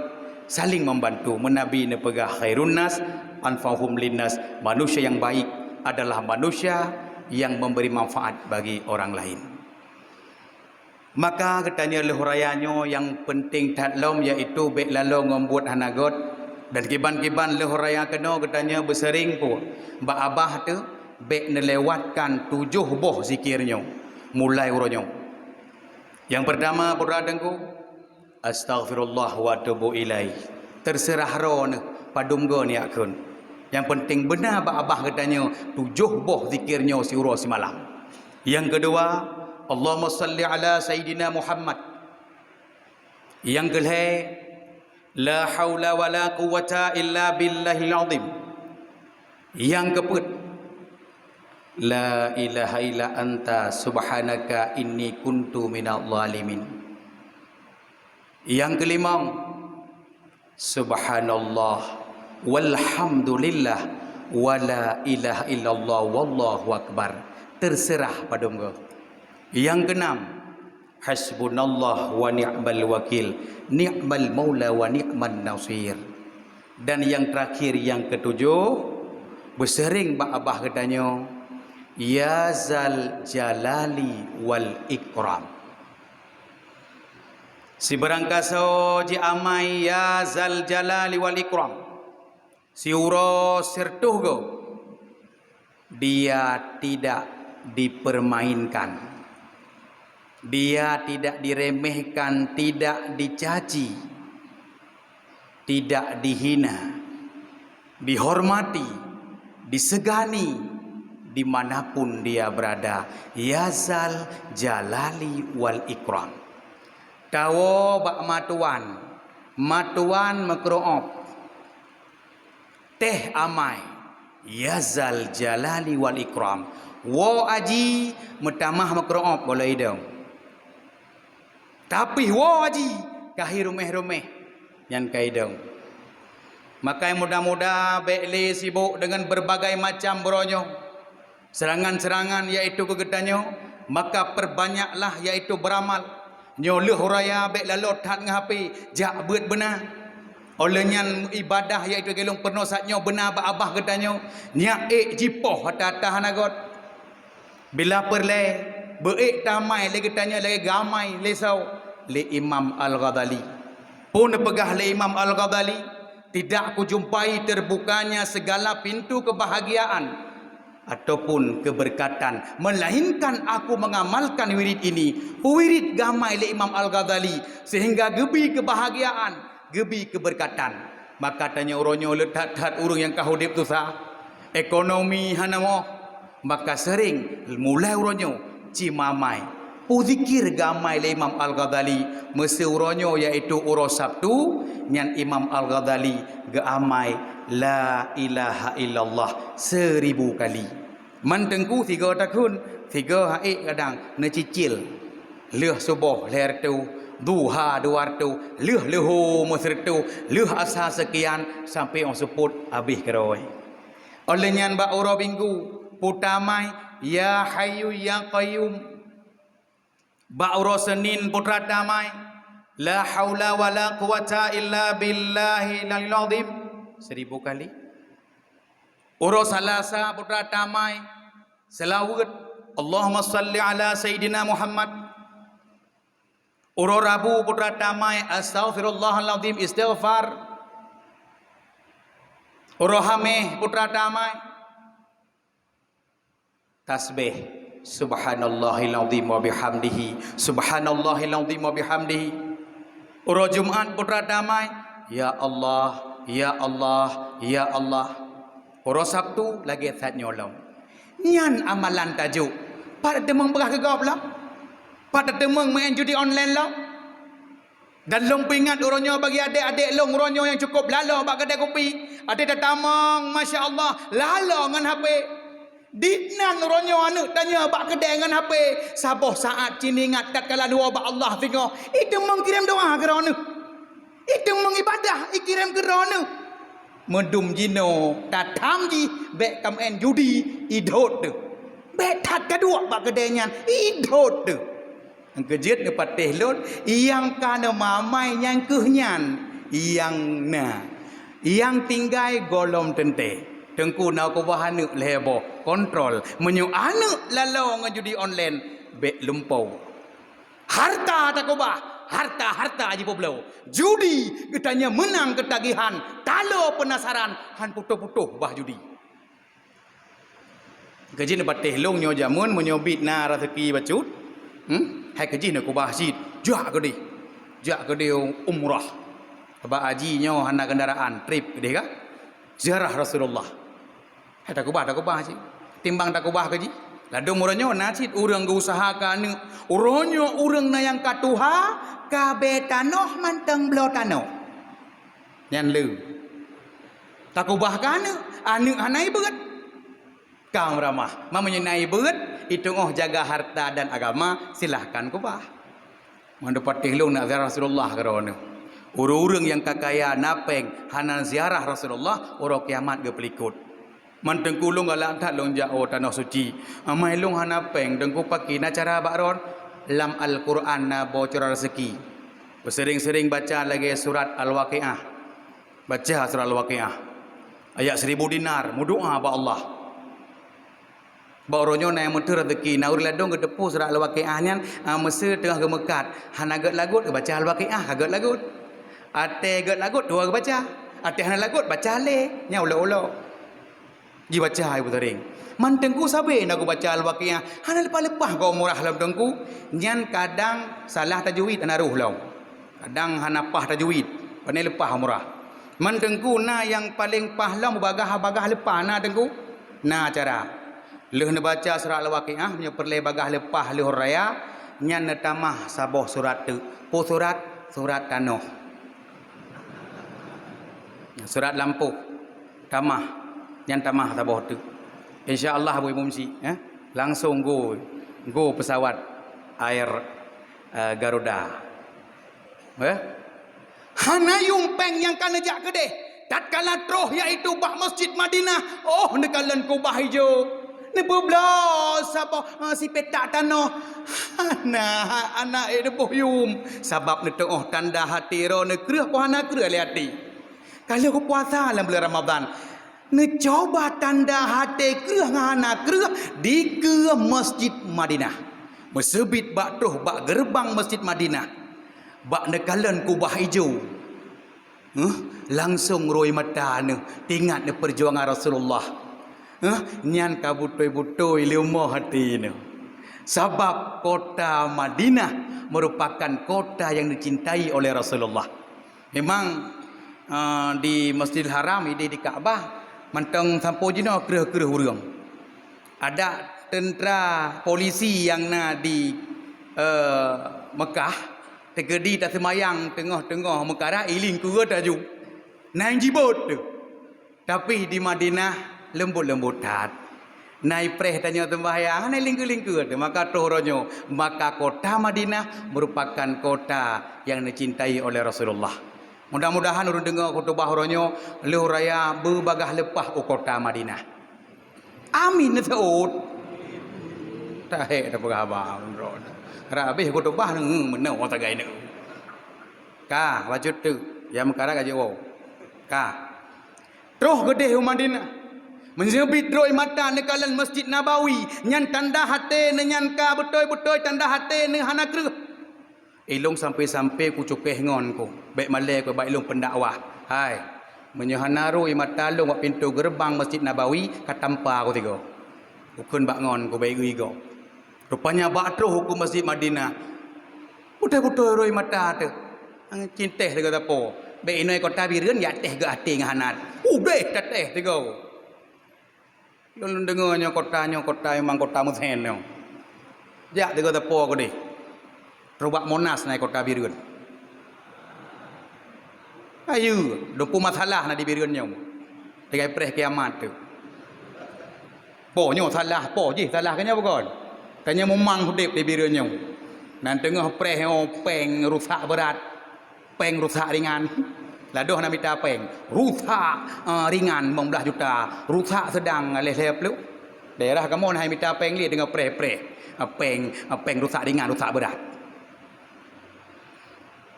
saling membantu. Menabi ne pegah khairun nas anfahum linnas. Manusia yang baik adalah manusia yang memberi manfaat bagi orang lain. Maka katanya lehurayanya yang penting tatlom iaitu baik lalu membuat hanagot. Dan kiban-kiban lehuraya kena katanya bersering pun. Mbak Abah tu baik nelewatkan 7 boh zikirnya. Mulai uronyo. Yang pertama beradengku astaghfirullah wa atubu ilaih. Terserah roh padum go ni akun. Yang penting benar Mbak Abah katanya 7 boh zikirnya si uro si malam. Yang kedua Allahumma salli ala Sayyidina Muhammad. Yang kelih la haula wala quwata illa billahil azim. Yang keempat la ilaha illa anta subhanaka inni kuntu minadh zalimin. Yang kelima subhanallah walhamdulillah wala ilaha illallah wallahu akbar. terserah pada engkau. Yang keenam, hasbunallah wa ni'mal wakil, ni'mal maula wa ni'man nasir. Dan yang terakhir, yang ketujuh, bersering bak abah katanya, ya zal jalali wal ikram. Si berangkaso ji amai ya zal jalali wal ikram, si uro sertuh go, dia tidak dipermainkan, dia tidak diremehkan, tidak dicaci, tidak dihina, dihormati, disegani dimanapun dia berada. Yazal jalali wal ikram. Tawo bak matuan, matuan makroop, teh amai, yazal jalali wal ikram. Wo aji metamah makroop boleh idam. Tapi wo aji kahir rumeh-rumeh yang kaidam. Maka mudah-mudah bekle sibuk dengan berbagai macam beronyo, serangan-serangan iaitu kegetanyo, maka perbanyaklah iaitu beramal. Nyoleh raya bek lalot hat ngapi jak beut benar. Olehnya ibadah iaitu gelong penuh satnyo benar ba abah ketanyo, nyak jipoh hata-hata hanagot. Bila perle beik tamai le ketanyo lagi gamai lesau le Imam Al-Ghazali. Pun pegah le Imam Al-Ghazali, tidak aku jumpai terbukanya segala pintu kebahagiaan ataupun keberkatan, melainkan aku mengamalkan wirid ini. Wirid gamai le Imam Al-Ghazali, sehingga gebi kebahagiaan, gebi keberkatan. Maka tanya uronyo letak-tak urung yang kahudip tu sah, ekonomi hanamo, maka sering mulai uronyo cimamai. Uzikir gamai le Imam Al-Ghazali, mesti uronyo iaitu uro Sabtu, nyan Imam Al-Ghazali geamai la ilaha illallah 1000 kali. Mantengku 3 tahun, 3 hari kadang necicil. Leh subuh ler tu, duha 200, leh leho mesretu, leh asa sekian sampai orang sebut habis keroi. Oleh nyan ba uro minggu putamai ya hayyu ya qayyum. Ba uro Senin putra damai la haula wala quwata illa billahi lalil azim 1000 kali. Uro Salasa putra damai selawat Allahumma salli ala Sayyidina Muhammad. Uro Rabu putra damai astaghfirullahaladzim istighfar. Uro Hameh putra damai tasbih subhanallahil azim wa bihamdihi, subhanallahil azim wa bihamdihi. Uro Jumat putra damai ya Allah ya Allah ya Allah. Uro Sabtu lagi that nyolong. Nyan amalan tajuk pada temeng berah gegap lah, pada temeng main judi online lah. Dan long pingat uronyo bagi adik-adik long uronyo yang cukup lalo bak kedai kopi, adik tatamang masya-Allah lalo ngan HP. Ditnan uronyo anu tanya bak kedai ngan HP, saboh saat cini ingat tatkala dua bak Allah tengok, itu mengkirim doa kerana, itu mengibadah ikirim kerana. Medum jino tatam ji bek kamen judi idot tu. Bek tat kedua bak kedainya idot tu. Kejut ke patih lot yang kana mamai yang kehnyan yang na yang tinggai golom tente tengku na ko bahanu lebo kontrol menyu anu lalau ngajudi online bek lumpau harta tak ko bah harta aji poblau judi ketanya menang ketagihan talo penasaran han putuh-putuh bah judi kejin patih long nyo jamun menyobit na rezeki bacut hai kerja nak kubah haji jak ke dia umrah ba hajinya hana kendaraan trip ke dia ziarah Rasulullah hai tak kubah haji timbang tak kubah kerja ladu muranyo nasid urang usahakan uronyo urang na yang katuha kabe tanoh manteng blo tanoh nyan lu tak kubah kan anu hanai berat kau ramah mamanya naik berat itu jaga harta dan agama silahkan kubah. Mandu patih long nak ziarah Rasulullah kerana urang-urang yang kakaya napeng hanan ziarah Rasulullah uro kiamat ge pelikut. Man tengku long galak tak long jauh tanah suci. Amai long hana peng tengku pagi na cara bakron lam Al-Quran na bocor rezeki. Sering-sering baca lagi surat Al-Waqiah. Baca surat Al-Waqiah. Ayat 1000 dinar, mudoa ba Allah. Baronyo na yang mentur rezeki na uri ladong ke depu surat Al-Waqiah nyan masa tengah ke Mekat. Han agak lagut baca Al-Waqiah agak lagut. Ate agak lagut dua ke baca. Ate hana lagut baca le nya ulo-ulo. Ji baca ibu tering. Man tengku sabe nak baca Al-Waqiah. Hana lepas-lepas kau murah lam tengku. Nyan kadang salah tajwid anaruh lau. Kadang hana pah tajwid. Pandai lepas murah. Man tengku na yang paling pahlam bagah-bagah lepas na tengku. Na cara. Leh na baca surat Al-Waqiah punya perle bagah lepas leh raya. Nyan na tamah saboh surat tu. Po surat Tanoh. Surat Lampu. Tamah. Yang tamah saboh tu. InsyaAllah Abu Mumsi langsung go pesawat air Garuda. Hana yumpeng yang kana jak kedeh. Tatkala troh iaitu bah Masjid Madinah. Oh nekalan ko bah hijau. Ni beblas apa si petak tanah. Hana anak debuh yum. Sebab ni tengah tanda hati ro ne kreh ko hana kreh le hati. Kalau ko puasa dalam bulan Ramadan ne coba tanda hati kerah ngana kerah di ke Masjid Madinah. Mesebit bak troh bak gerbang Masjid Madinah. Bak nekalan kubah hijau. Langsung roi mata ne tingat ne perjuangan Rasulullah. Nyan kabutoi-butoi lemah hati ne. Sebab kota Madinah merupakan kota yang dicintai oleh Rasulullah. Memang di Masjidil Haram ini di Kaabah mantang sampo jino kereh-kereh urang. Ada tentera polisi yang na di Mekah tegedi tak semayang tengah-tengah Mekah iling kura taju. Naik jibut tu. Tapi di Madinah lembut-lembut tat. Naik preh tanya sembahyang naik lingku-lingku tu. Maka tohronyo maka kota Madinah merupakan kota yang dicintai oleh Rasulullah. Mudah-mudahan urang dengar khutbah ronyo leh raya berbagah lepah ke kota Madinah. Amin saud. Tahe dah berabang ron. Rabih khutbah nang menau tagai ne. Ka wajud tu yang mekara gaje wow. Ka. Terus gede Madinah. Menjebit droi mata nekalan Masjid Nabawi nyan tanda hati ne nyan ka betul-betul tanda hati ne hana kreh. Ilung sampai-sampai ku cukeh ngon ku. Baik malai ku baik ilung pendakwah. Hai. Menyahanaru mata long wak pintu gerbang Masjid Nabawi katampa ku tiga. Ukun bak ngon ku baik igo. Rupanya bak terus hukum Masjid Madinah. Betul-betul roi mata tu. Cinteh tiga tapo. Baik inoi kota bireun ya teh ke ati ngahanat. Deh teh tiga. Lun dengarnya kota memang kota Muthen. Jak tiga tapo ku deh. Robak Monas naik kota Birun. Ayu, 20 masalah na di Birun nyong. Degai preh kiamat tu. Po nyo salah, po je salah kanya bukan. Kanya memang hudip di Birun nyong. Dan tengah preh peng rusak berat, peng rusak ringan. Ladoh na minta peng, rusak ringan 15 juta, rusak sedang leh lu. Daerah kamu na minta peng li dengan preh-preh. Peng rusak ringan, rusak berat.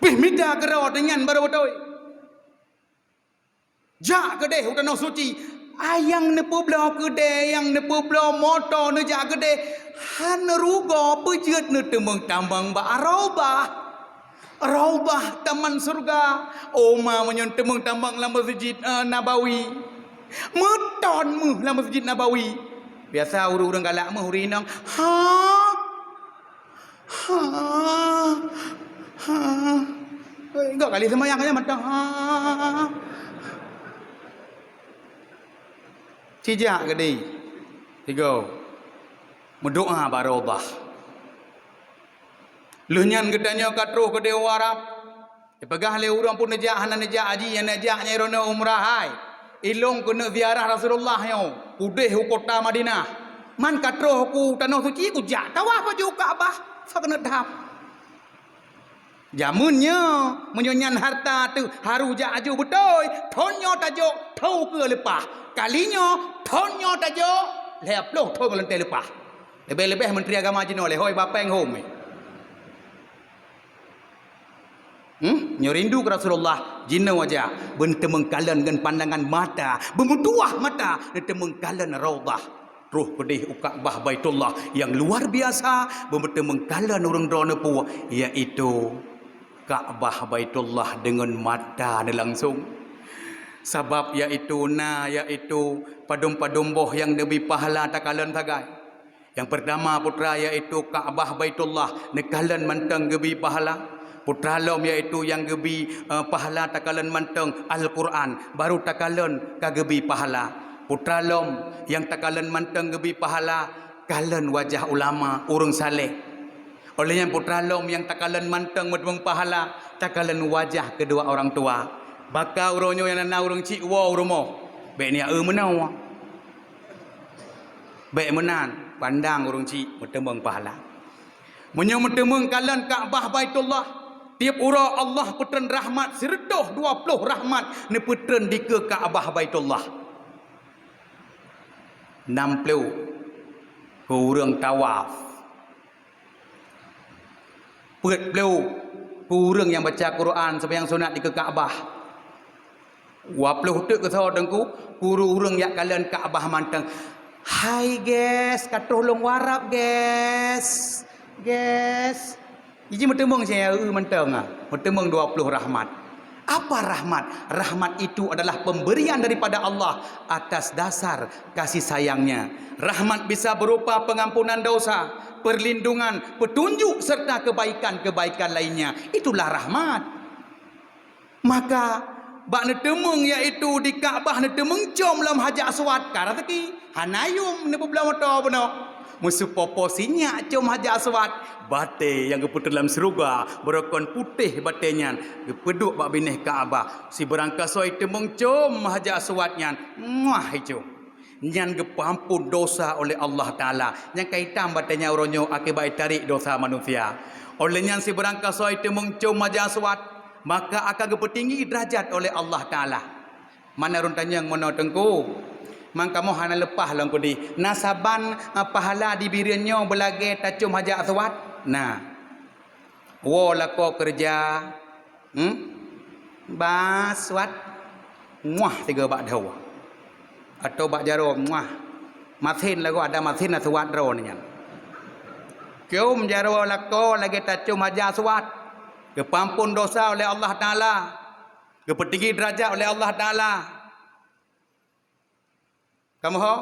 Minta kerau dengan betul-betul. Jak kedai hutan suci. Ayang nepu belah kedai, yang nepu belah motor ne jak kedai. Han rugo pejut ne temeng tambang ba arobah. Arobah taman surga. Oma menyon temeng tambang lam Masjid Nabawi. Meton mu lam Masjid Nabawi. Biasa urang galak mu hurinang. Enggak kali semayang aja matang. Cijak ke di. Tiga. Berdoa barobah. Lunyan gedanya katruh ke dewa Arab. Dipegah le urang pun nejak hanan nejak haji yang nejak nyai umrah hai. Ilong kena ziarah Rasulullah yo. Pudih kota Madinah. Man katruh ku tanah suci ku jak tawaf baju Kaabah. Sa kena dahap. Jamunnya menyonyan harta tu haru jaju betul. Tonyo tajuk thau ke lepas. Kalinya tonyo tajuk leploh thau ke lentai lepas. Lebih-lebih Menteri Agama Cina oleh hoi bapeng home. Nyerindu ke Rasulullah jina wajah bertemeng kalan dengan pandangan mata bermutuah mata bertemeng kalan raudah ruh pedih Ka'bah Baitullah yang luar biasa bertemeng kalan orang drone pu iaitu Ka'bah Baitullah dengan mata langsung sebab iaitu padum-padum boh yang lebih pahala takalan tagai yang pertama putra iaitu Ka'bah Baitullah nekalan mantang gebi pahala. Putra lom iaitu yang gebi pahala takalan manteng Al-Quran baru takalan kagebi pahala. Putra lom yang takalan manteng gebi pahala kalan wajah ulama urang saleh. Oleh yang putra lom yang takalan manteng medeng pahala takalan wajah kedua orang tua. Baka uronyo yang nana urang cik wa urumo. Baik ni menau. Baik menan pandang urang cik medeng pahala. Menyemedemeng kalan Ka'bah Baitullah. Tiap ura Allah petren rahmat serdoh 20 rahmat ne petren di ke Ka'bah Baitullah. 60 kurang tawaf. Pet bleu kurang yang baca Quran sampai yang sunat di ke Ka'bah. 20 tek ke tau dengku kurang yang kalian Ka'bah manteng. Hai guys, katolong warap guys. Guys. Iji metemung saya menteng metemung 20 rahmat. Apa rahmat? Rahmat itu adalah pemberian daripada Allah atas dasar kasih sayangnya. Rahmat bisa berupa pengampunan dosa, perlindungan, petunjuk serta kebaikan-kebaikan lainnya. Itulah rahmat. Maka bak netemung iaitu di Kaabah netemung com lam Hajar Aswad kara teki hanayum ne bebelah mata benar. Musuh poposinya com Hajar Aswad bate yang keputus dalam seruga berokon putih batenya kepeduk bak binih Kaabah si berangkasoi temung com Hajar Aswad nyan muah itu nyan gepampun dosa oleh Allah Taala yang kaitan batenya oronyo akibat tarik dosa manusia oleh nyan si berangkasoi temung com Hajar Aswad maka akan kepetinggi derajat oleh Allah Taala. Mana runtanya yang mana tengku mang kamu hana lepah lang kudi nasaban pahala di birenyo belage tacum Hajar Aswad. Nah, wo lako kerja, baswat, muah 3 bak daw, atau bak jaro muah, masin lagu ada masin aswat ro ni kan. Kium jaro lako lagi tacum Hajar Aswad, kepampun dosa oleh Allah Taala, kepetinggi derajat oleh Allah Taala. Kamu ho?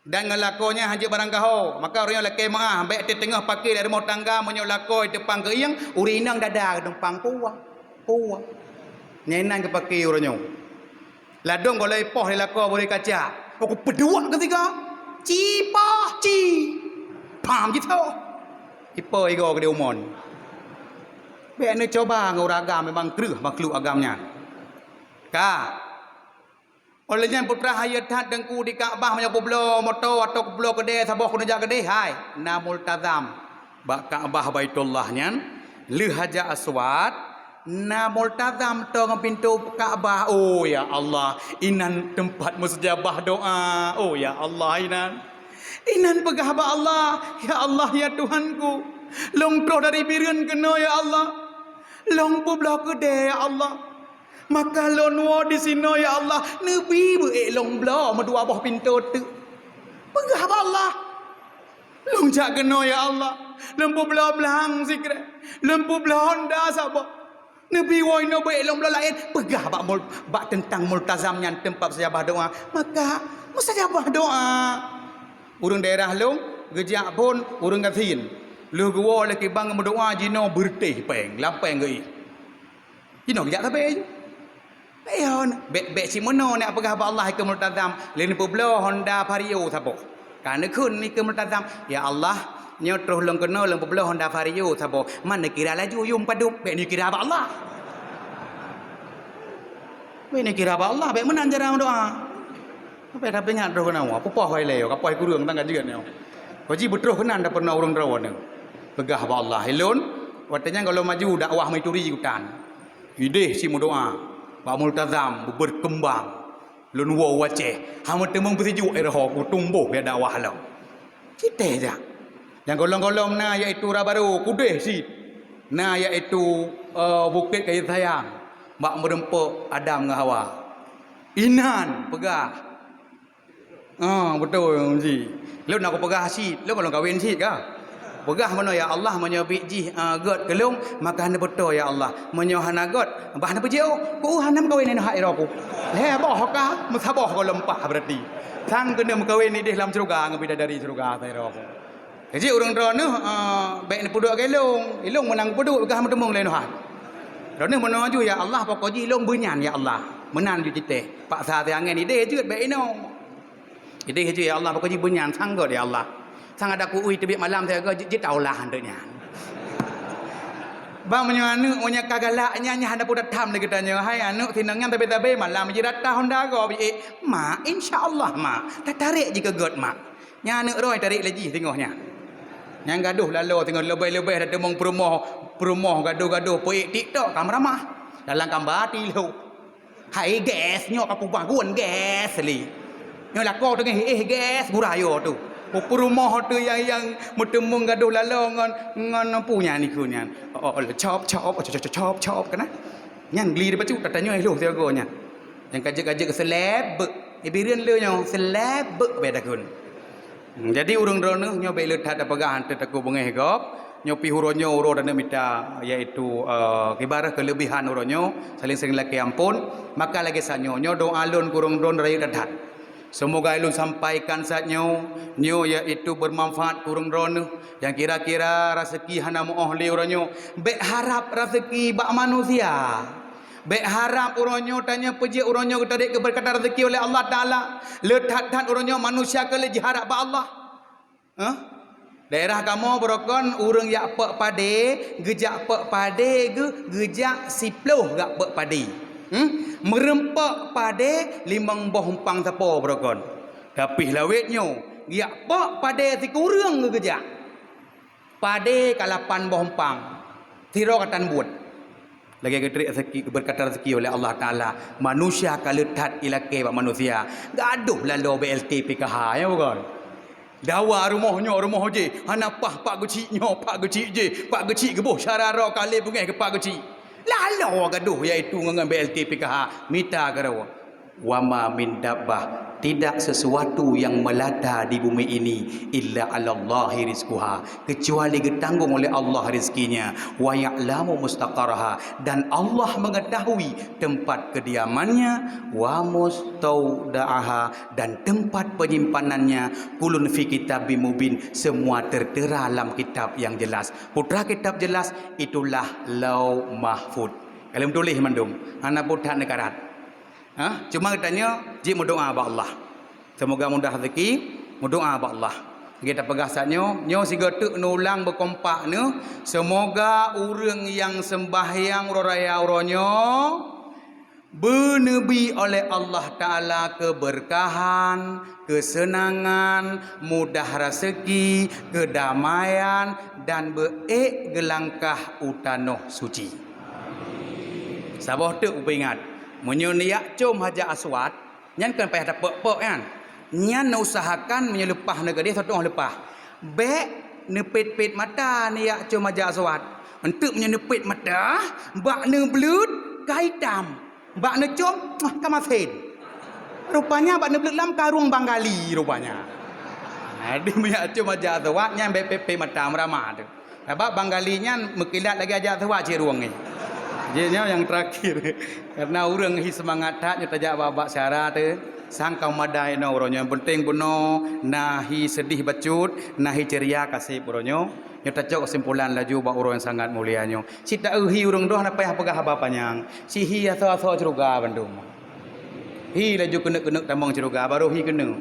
Dan ngelakonya haji barang kau maka orang yang laki maah baik di tengah pakai dari rumah tangga menyok lakoi depan ke yang urinang dada dempang puah nyenan ke pakai orangnya ladong kalau ipoh di lakoi boleh kaca aku pedua ketika cipah ci pam gitu ipoh ego ke dia umon baik ni coba nguragam memang kerah makhluk agamnya ka. Olehnya putra hayat hat dengku di Kaabah banyak poblo moto atau poblo gede sabah kuno jaga gede hai namul tazam bak Kaabah Baitullah nyan li Hajar Aswad namul tazam tong pintu Kaabah. Oh ya Allah inan tempat mustajabah doa. Oh ya Allah inan pegahaba Allah ya Allah ya Tuhanku long troh dari biren kena ya Allah long poblo gede ya Allah. Maka lonwa di sini ya Allah nabi long bla medua bawah pintu tu pegah Allah long jak kena ya Allah lempu bla belang zikr lempu bla honda sabak nabi woi no baik long bla lain pegah bak tentang multazam yang tempat sejabah doa maka mustajabah doa urang daerah long gejak pun urang gatin lu gua lagi bang berdoa jino berteh peng lapeng gei jino gejak kabeh Beyon, bek si mono nak pegah ba Allah ke multazam, lain peblo Honda Vario sabo. Kan kun ni ke multazam, ya Allah, nyo terus long kena long peblo Honda Vario sabo. Mana kira laju yum paduk, bek ni kira ba Allah. Bek ni kira ba Allah, bek menan jarang doa. Apa dah pengat terus kena, apa pah wai leo, apa kurang tangga jeut nyo. Waji betul kenan dah pernah urang rawan. Pegah ba Allah, hilun Watanya kalau maju dakwah Maituri hutan. Ideh si doa. Ba multazam berkembang. Lun wa waceh. Hang temung bersejuk air ho ku tumbuh ya dakwah lo. Kita aja. Yang golong-golong na iaitu Rabaru kudeh si. Na iaitu Bukit Kayu Sayang. Mak merempuk Adam dengan Hawa. Inan pegah. Betul si. Lu nak aku pegah si, lu kalau kahwin si ke? Pegah mana ya Allah menyabik ji god kelung maka hana betul ya Allah. Menyo hana god, bah hana pejeu. Ku hana kahwin ni hak iraku. Le boh ka, musabah ko lempah berarti. Sang kena kahwin ni di dalam surga dengan bidadari surga ta iraku. Jadi orang drone baik ni puduk kelung, ilung menang puduk ke hama temung lain hat. Drone menuju ya Allah pokok ji ilung benyan ya Allah. Menan ju citeh. Pak sa te angen ni deh jeut baik ino. Ide je ya Allah pokok ji benyan sanggot ya Allah. Sang ada ku ui tebik malam saya ke je taulah handanya. Bang menyo anu onya kagalaknya nya handa pudat tham lagi tanya hai anu tinangan tabe-tabe malam je datah honda go bi ma insyaallah ma tak tarik je ke god ma. Nya anu roi tarik lagi tengoknya. Yang gaduh lalu tengok lebih-lebih dah temung perumoh gaduh-gaduh poik TikTok kamramah. Dalam gambar tilu. Hai gas nyok aku bangun gas li. Nyo lakau dengan gas gurayo tu. Perumoh tu yang mutemung gaduh lalu ngon punya ni kunya. Chop kena. Nyan geli depa cu tatanya lu tiago nya. Yang kajak-kajak seleb ibirian le nyo seleb beda kun. Jadi urang drone nyo bae letat apagah hantu taku bengeh gop. Nyo pi huronyo uro dan minta iaitu kibarah kelebihan uronyo saling-saling laki ampun maka lagi sanyo nyo doa alun kurung drone rayu dadat. Semoga ilun sampaikan satnyo nyo iaitu bermanfaat kurung drone yang kira-kira rezeki hana moh li uronyo baik harap rezeki bak manusia. Baik harap uronyo tanya puji uronyo tarik keberkatan rezeki oleh Allah Taala. Letat-tat uronyo manusia kele diharap ba Allah. Daerah kamu berokon urang yak pek pade, gejak pek pade gejak siploh gak pek pade. Merempak pade limang boh humpang sapo berokon. Tapi lawetnyo yak pek pade si kurang gejak. Pade kalapan boh humpang. Tiro katan buat. Lagi ketrik rezeki berkata rezeki oleh Allah Taala. Manusia kaletat ilake bak manusia. Gaduh lalu BLT PKH ya bukan. Dawa rumahnya rumah je. Hana pak geciknya pak gecik je. Pak gecik geboh syarara kali bungai ke pak gecik. Lalu gaduh iaitu dengan BLT PKH mita karawa. Wama min dabbah, tidak sesuatu yang melata di bumi ini illa 'alallahi rizquha, kecuali ditanggung oleh Allah rezekinya. Wa ya'lamu mustaqarraha, dan Allah mengetahui tempat kediamannya. Wa mustaudaha, dan tempat penyimpanannya. Kulun fi kitabim mubin, semua tertera dalam kitab yang jelas. Putra kitab jelas itulah Lauh Mahfuz. Kalau tulis mandum ana putra nekarat. Cuma katanya jik berdoa ba Allah. Semoga mudah rezeki, berdoa ba Allah. Kita pegasatnya, nyo siga tek nulang berkompak ne, semoga urang yang sembahyang raya uronyo bernebi oleh Allah Taala keberkahan, kesenangan, mudah rezeki, kedamaian dan beek gelangkah utanoh suci. Sabah tek upingat menyuniak cum Hajar Aswad nyan kan payah dapat pok kan nyan usahakan menyelepah negara dia satu orang lepah bek nepit-pit mata ni yak cum Hajar Aswad untuk menyenepit mata bak ne belut kaitam bak ne cum kamasin rupanya bak ne belut lam karung Banggali rupanya dia punya cum Hajar Aswad nyan bek mata meramah tu sebab Banggali nyan mekilat lagi Hajar Aswad ciruang ni. Jadi yang terakhir karena orang hi semangat tak nyata jak babak syara tu sangkau madai no uronyo yang penting buno nahi sedih bacut nahi ceria kasih uronyo nyata cok kesimpulan laju ba urang yang sangat mulianyo si tak hi urang doh na payah pegah bapanyang si hi aso ceruga bandung hi laju kena tamang ceruga baru hi kena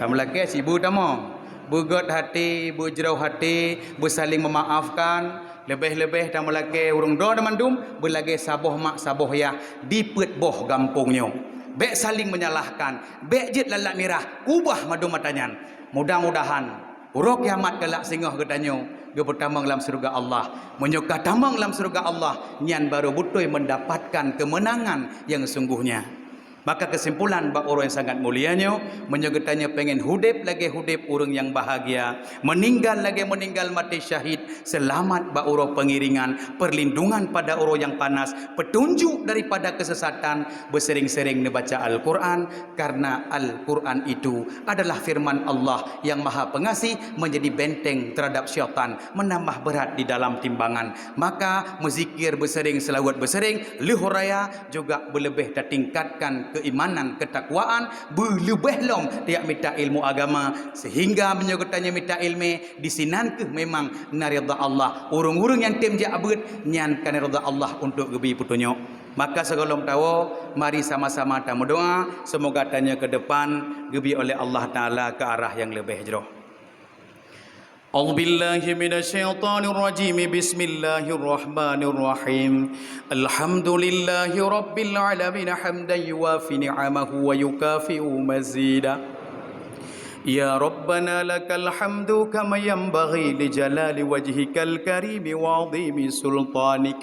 kamu lagi si bu tamang begot hati berjerau hati bersaling memaafkan. Lebih-lebih dan melake urung doa mandum berlagi saboh mak saboh ya dipet boh gampungnya. Bek saling menyalahkan, bek jit lalak mirah, kubah madu matanyan. Mudah-mudahan uruk kiamat kelak singoh gedanyo gepetamang dalam surga Allah. Menyuka tamang dalam surga Allah, nyan baru betul mendapatkan kemenangan yang sungguhnya. Maka kesimpulan bak orang yang sangat mulianya, menyogetanya pengen hudip lagi hudip orang yang bahagia, meninggal lagi meninggal mati syahid, selamat bak orang pengiringan, perlindungan pada orang yang panas, petunjuk daripada kesesatan, bersering-sering membaca Al-Quran, karena Al-Quran itu adalah firman Allah yang maha pengasih, menjadi benteng terhadap syaitan, menambah berat di dalam timbangan. Maka mezikir bersering, selawat bersering, lihuraya juga berlebih tertingkatkan keimanan, ketakwaan, berlebih lom tiap minta ilmu agama, sehingga menyogetanya minta ilmu disinan ke memang naridha Allah. Urung-urung yang tim je abad nyan kan naridha Allah untuk gebi petunjuk. Maka sebelum tahu, mari sama-sama tamu doa, semoga tanya ke depan gebi oleh Allah Taala ke arah yang lebih jauh. أعوذ بالله من الشيطان الرجيم بسم الله الرحمن الرحيم الحمد لله رب العالمين حمدا يوافي نعمه ويكافئ مزيدا يا ربنا لك الحمد كما ينبغي لجلال وجهك الكريم وعظيم سلطانك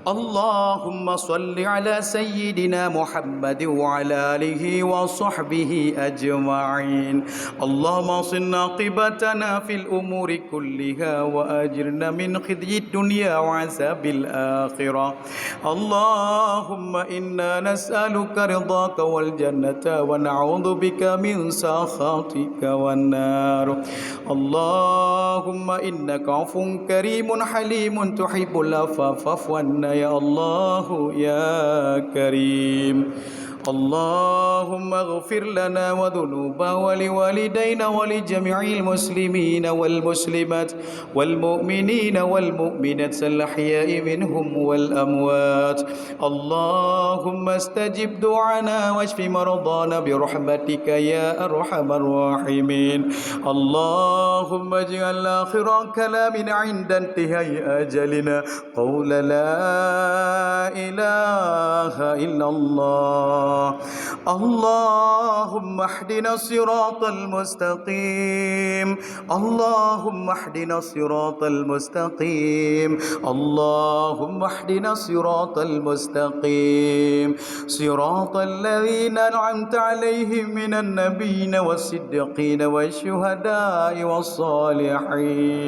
اللهم صل على سيدنا محمد وعلى آله وصحبه أجمعين اللهم صل عاقبتنا في الأمور كلها وأجرنا من خزي الدنيا وعذاب الآخرة اللهم إنا نسألك رضاك والجنة ونعوذ بك من سخطك والنار اللهم إنك عفو كريم حليم تحب العفو فاعف عنا يا الله يا كريم اللهم اغفر لنا وذنوبنا ولوالدينا ولجميع المسلمين والمسلمات والمؤمنين والمؤمنات الأحياء منهم والأموات اللهم استجب دعانا واشف مرضانا برحمتك يا أرحم الراحمين اللهم اجعل آخر كلامنا عند انتهاء أجلنا قول لا إله إلا الله اللهم اهدنا الصراط المستقيم اللهم اهدنا الصراط المستقيم اللهم اهدنا الصراط المستقيم صراط الذين أنعمت عليهم من النبيين والصديقين والشهداء والصالحين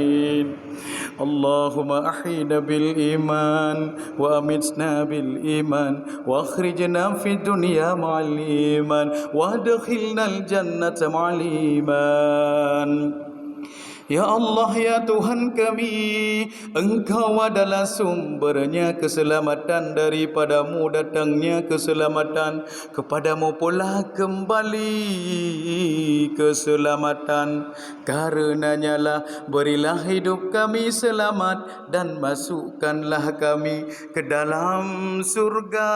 اللهم أحينا بالإيمان وأمتنا بالإيمان وأخرجنا في الدنيا مع الإيمان وأدخلنا الجنة مع الإيمان Ya Allah, ya Tuhan kami, Engkau adalah sumbernya keselamatan, daripadamu datangnya keselamatan, kepadamu pula kembali keselamatan. Karenanya lah berilah hidup kami selamat dan masukkanlah kami ke dalam surga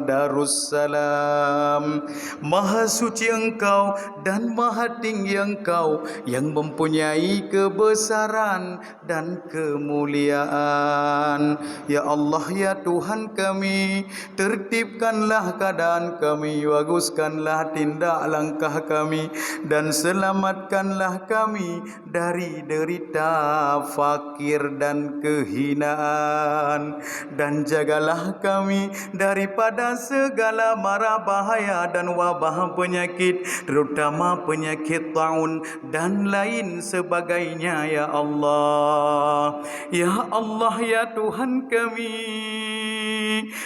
Darussalam. Maha suci Engkau dan maha tinggi Engkau yang mempunyai kebesaran dan kemuliaan. Ya Allah, ya Tuhan kami, tertibkanlah keadaan kami, baguskanlah tindak langkah kami, dan selamatkanlah kami dari derita, fakir dan kehinaan. Dan jagalah kami daripada segala mara bahaya dan wabah penyakit, terutama penyakit taun dan lain sebagainya. Ya Allah, ya Allah, ya Tuhan kami,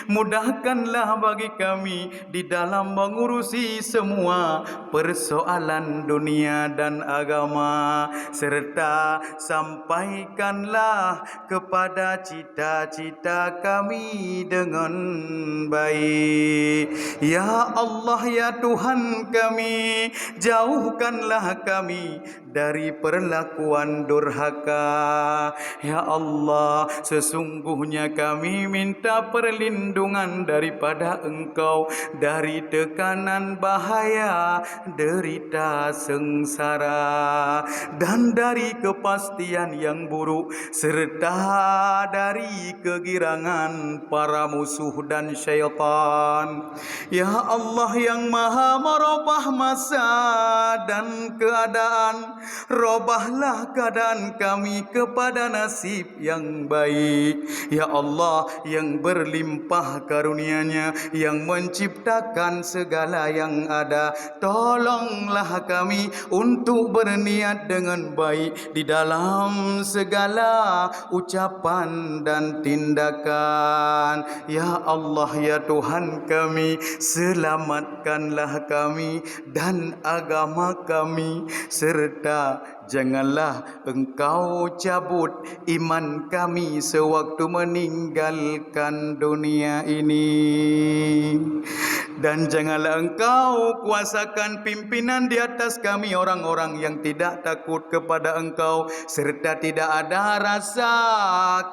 mudahkanlah bagi kami di dalam mengurusi semua persoalan dunia dan agama, serta sampaikanlah kepada cita-cita kami dengan baik. Ya Allah, ya Tuhan kami, jauhkanlah kami dari perlakuan durhaka. Ya Allah, sesungguhnya kami minta perlindungan perlindungan daripada Engkau dari tekanan bahaya derita sengsara dan dari kepastian yang buruk serta dari kegirangan para musuh dan syaitan. Ya Allah yang maha merubah masa dan keadaan, robahlah keadaan kami kepada nasib yang baik. Ya Allah yang berlimpah karunia-Nya, yang menciptakan segala yang ada, tolonglah kami untuk berniat dengan baik di dalam segala ucapan dan tindakan. Ya Allah ya Tuhan kami, selamatkanlah kami dan agama kami, serta janganlah Engkau cabut iman kami sewaktu meninggalkan dunia ini. Dan janganlah Engkau kuasakan pimpinan di atas kami orang-orang yang tidak takut kepada Engkau serta tidak ada rasa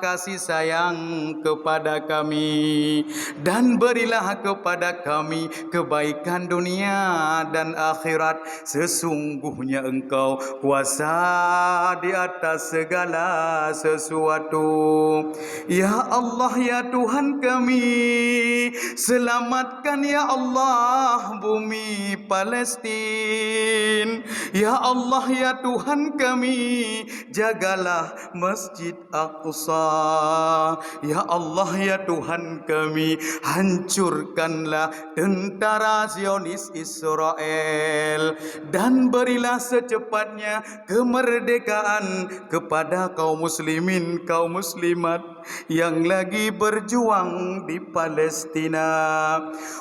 kasih sayang kepada kami. Dan berilah kepada kami kebaikan dunia dan akhirat. Sesungguhnya Engkau kuasa di atas segala sesuatu. Ya Allah ya Tuhan kami, selamatkan ya Allah bumi Palestin. Ya Allah ya Tuhan kami, jagalah Masjid Aqsa. Ya Allah ya Tuhan kami, hancurkanlah tentara Zionis Israel dan berilah secepatnya kemerdekaan kepada kaum muslimin, kaum muslimat yang lagi berjuang di Palestina.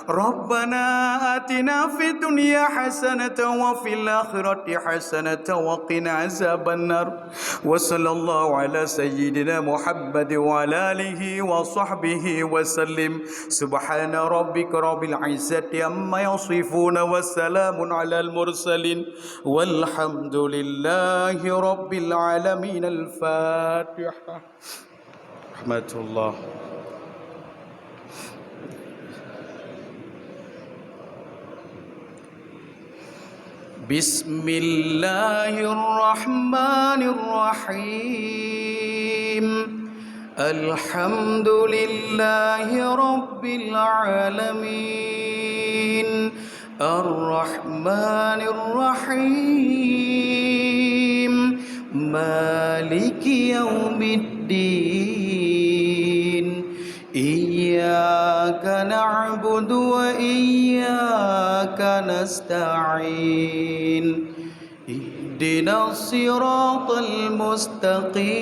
Rabbana atina fid dunya hasanatan wa fil akhirati hasanatan wa qina azabannar. Wa sallallahu ala sayyidina Muhammad wa ala alihi wa sahbihi wa sallim. Subhana rabbika rabbil izzati amma yasifun wa salamun alal mursalin walhamdulillahi rabbil alamin. Al-Fatihah. Rahmatullah. Bismillahirrahmanirrahim. Alhamdulillahi rabbil alamin. Ar-Rahmanir-Rahim. Maliki yaumiddin. Iyyaka na'budu wa iyyaka nasta'in. Ihdinas siratal mustaqim.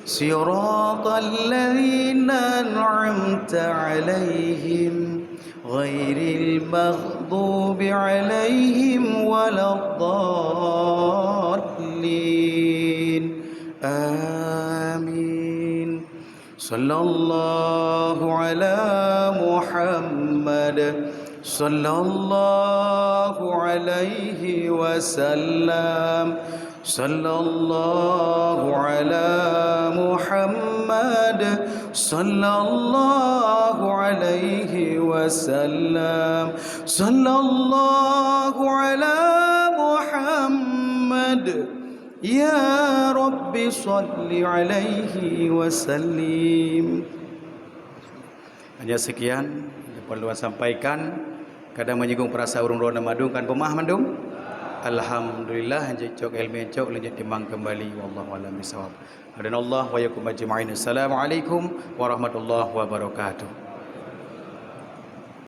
Siratal ladzina an'amta 'alaihim ghairil maghdubi 'alaihim waladdallin. Amin. Sallallahu ala Muhammad sallallahu alaihi wasallam. Sallallahu ala Muhammad sallallahu alaihi wasallam. Sallallahu ala Muhammad. Ya Rabbi salli alaihi wasallim. Hanya sekian perlu sampaikan. Kadang menyinggung perasa urung rona madung kan pemah mandung. Alhamdulillah jecok ilmu jecok lanjut timang kembali. Wallahu a'lam bishawab. Hadanallahu wa yakum ajma'in. Assalamualaikum warahmatullahi wabarakatuh.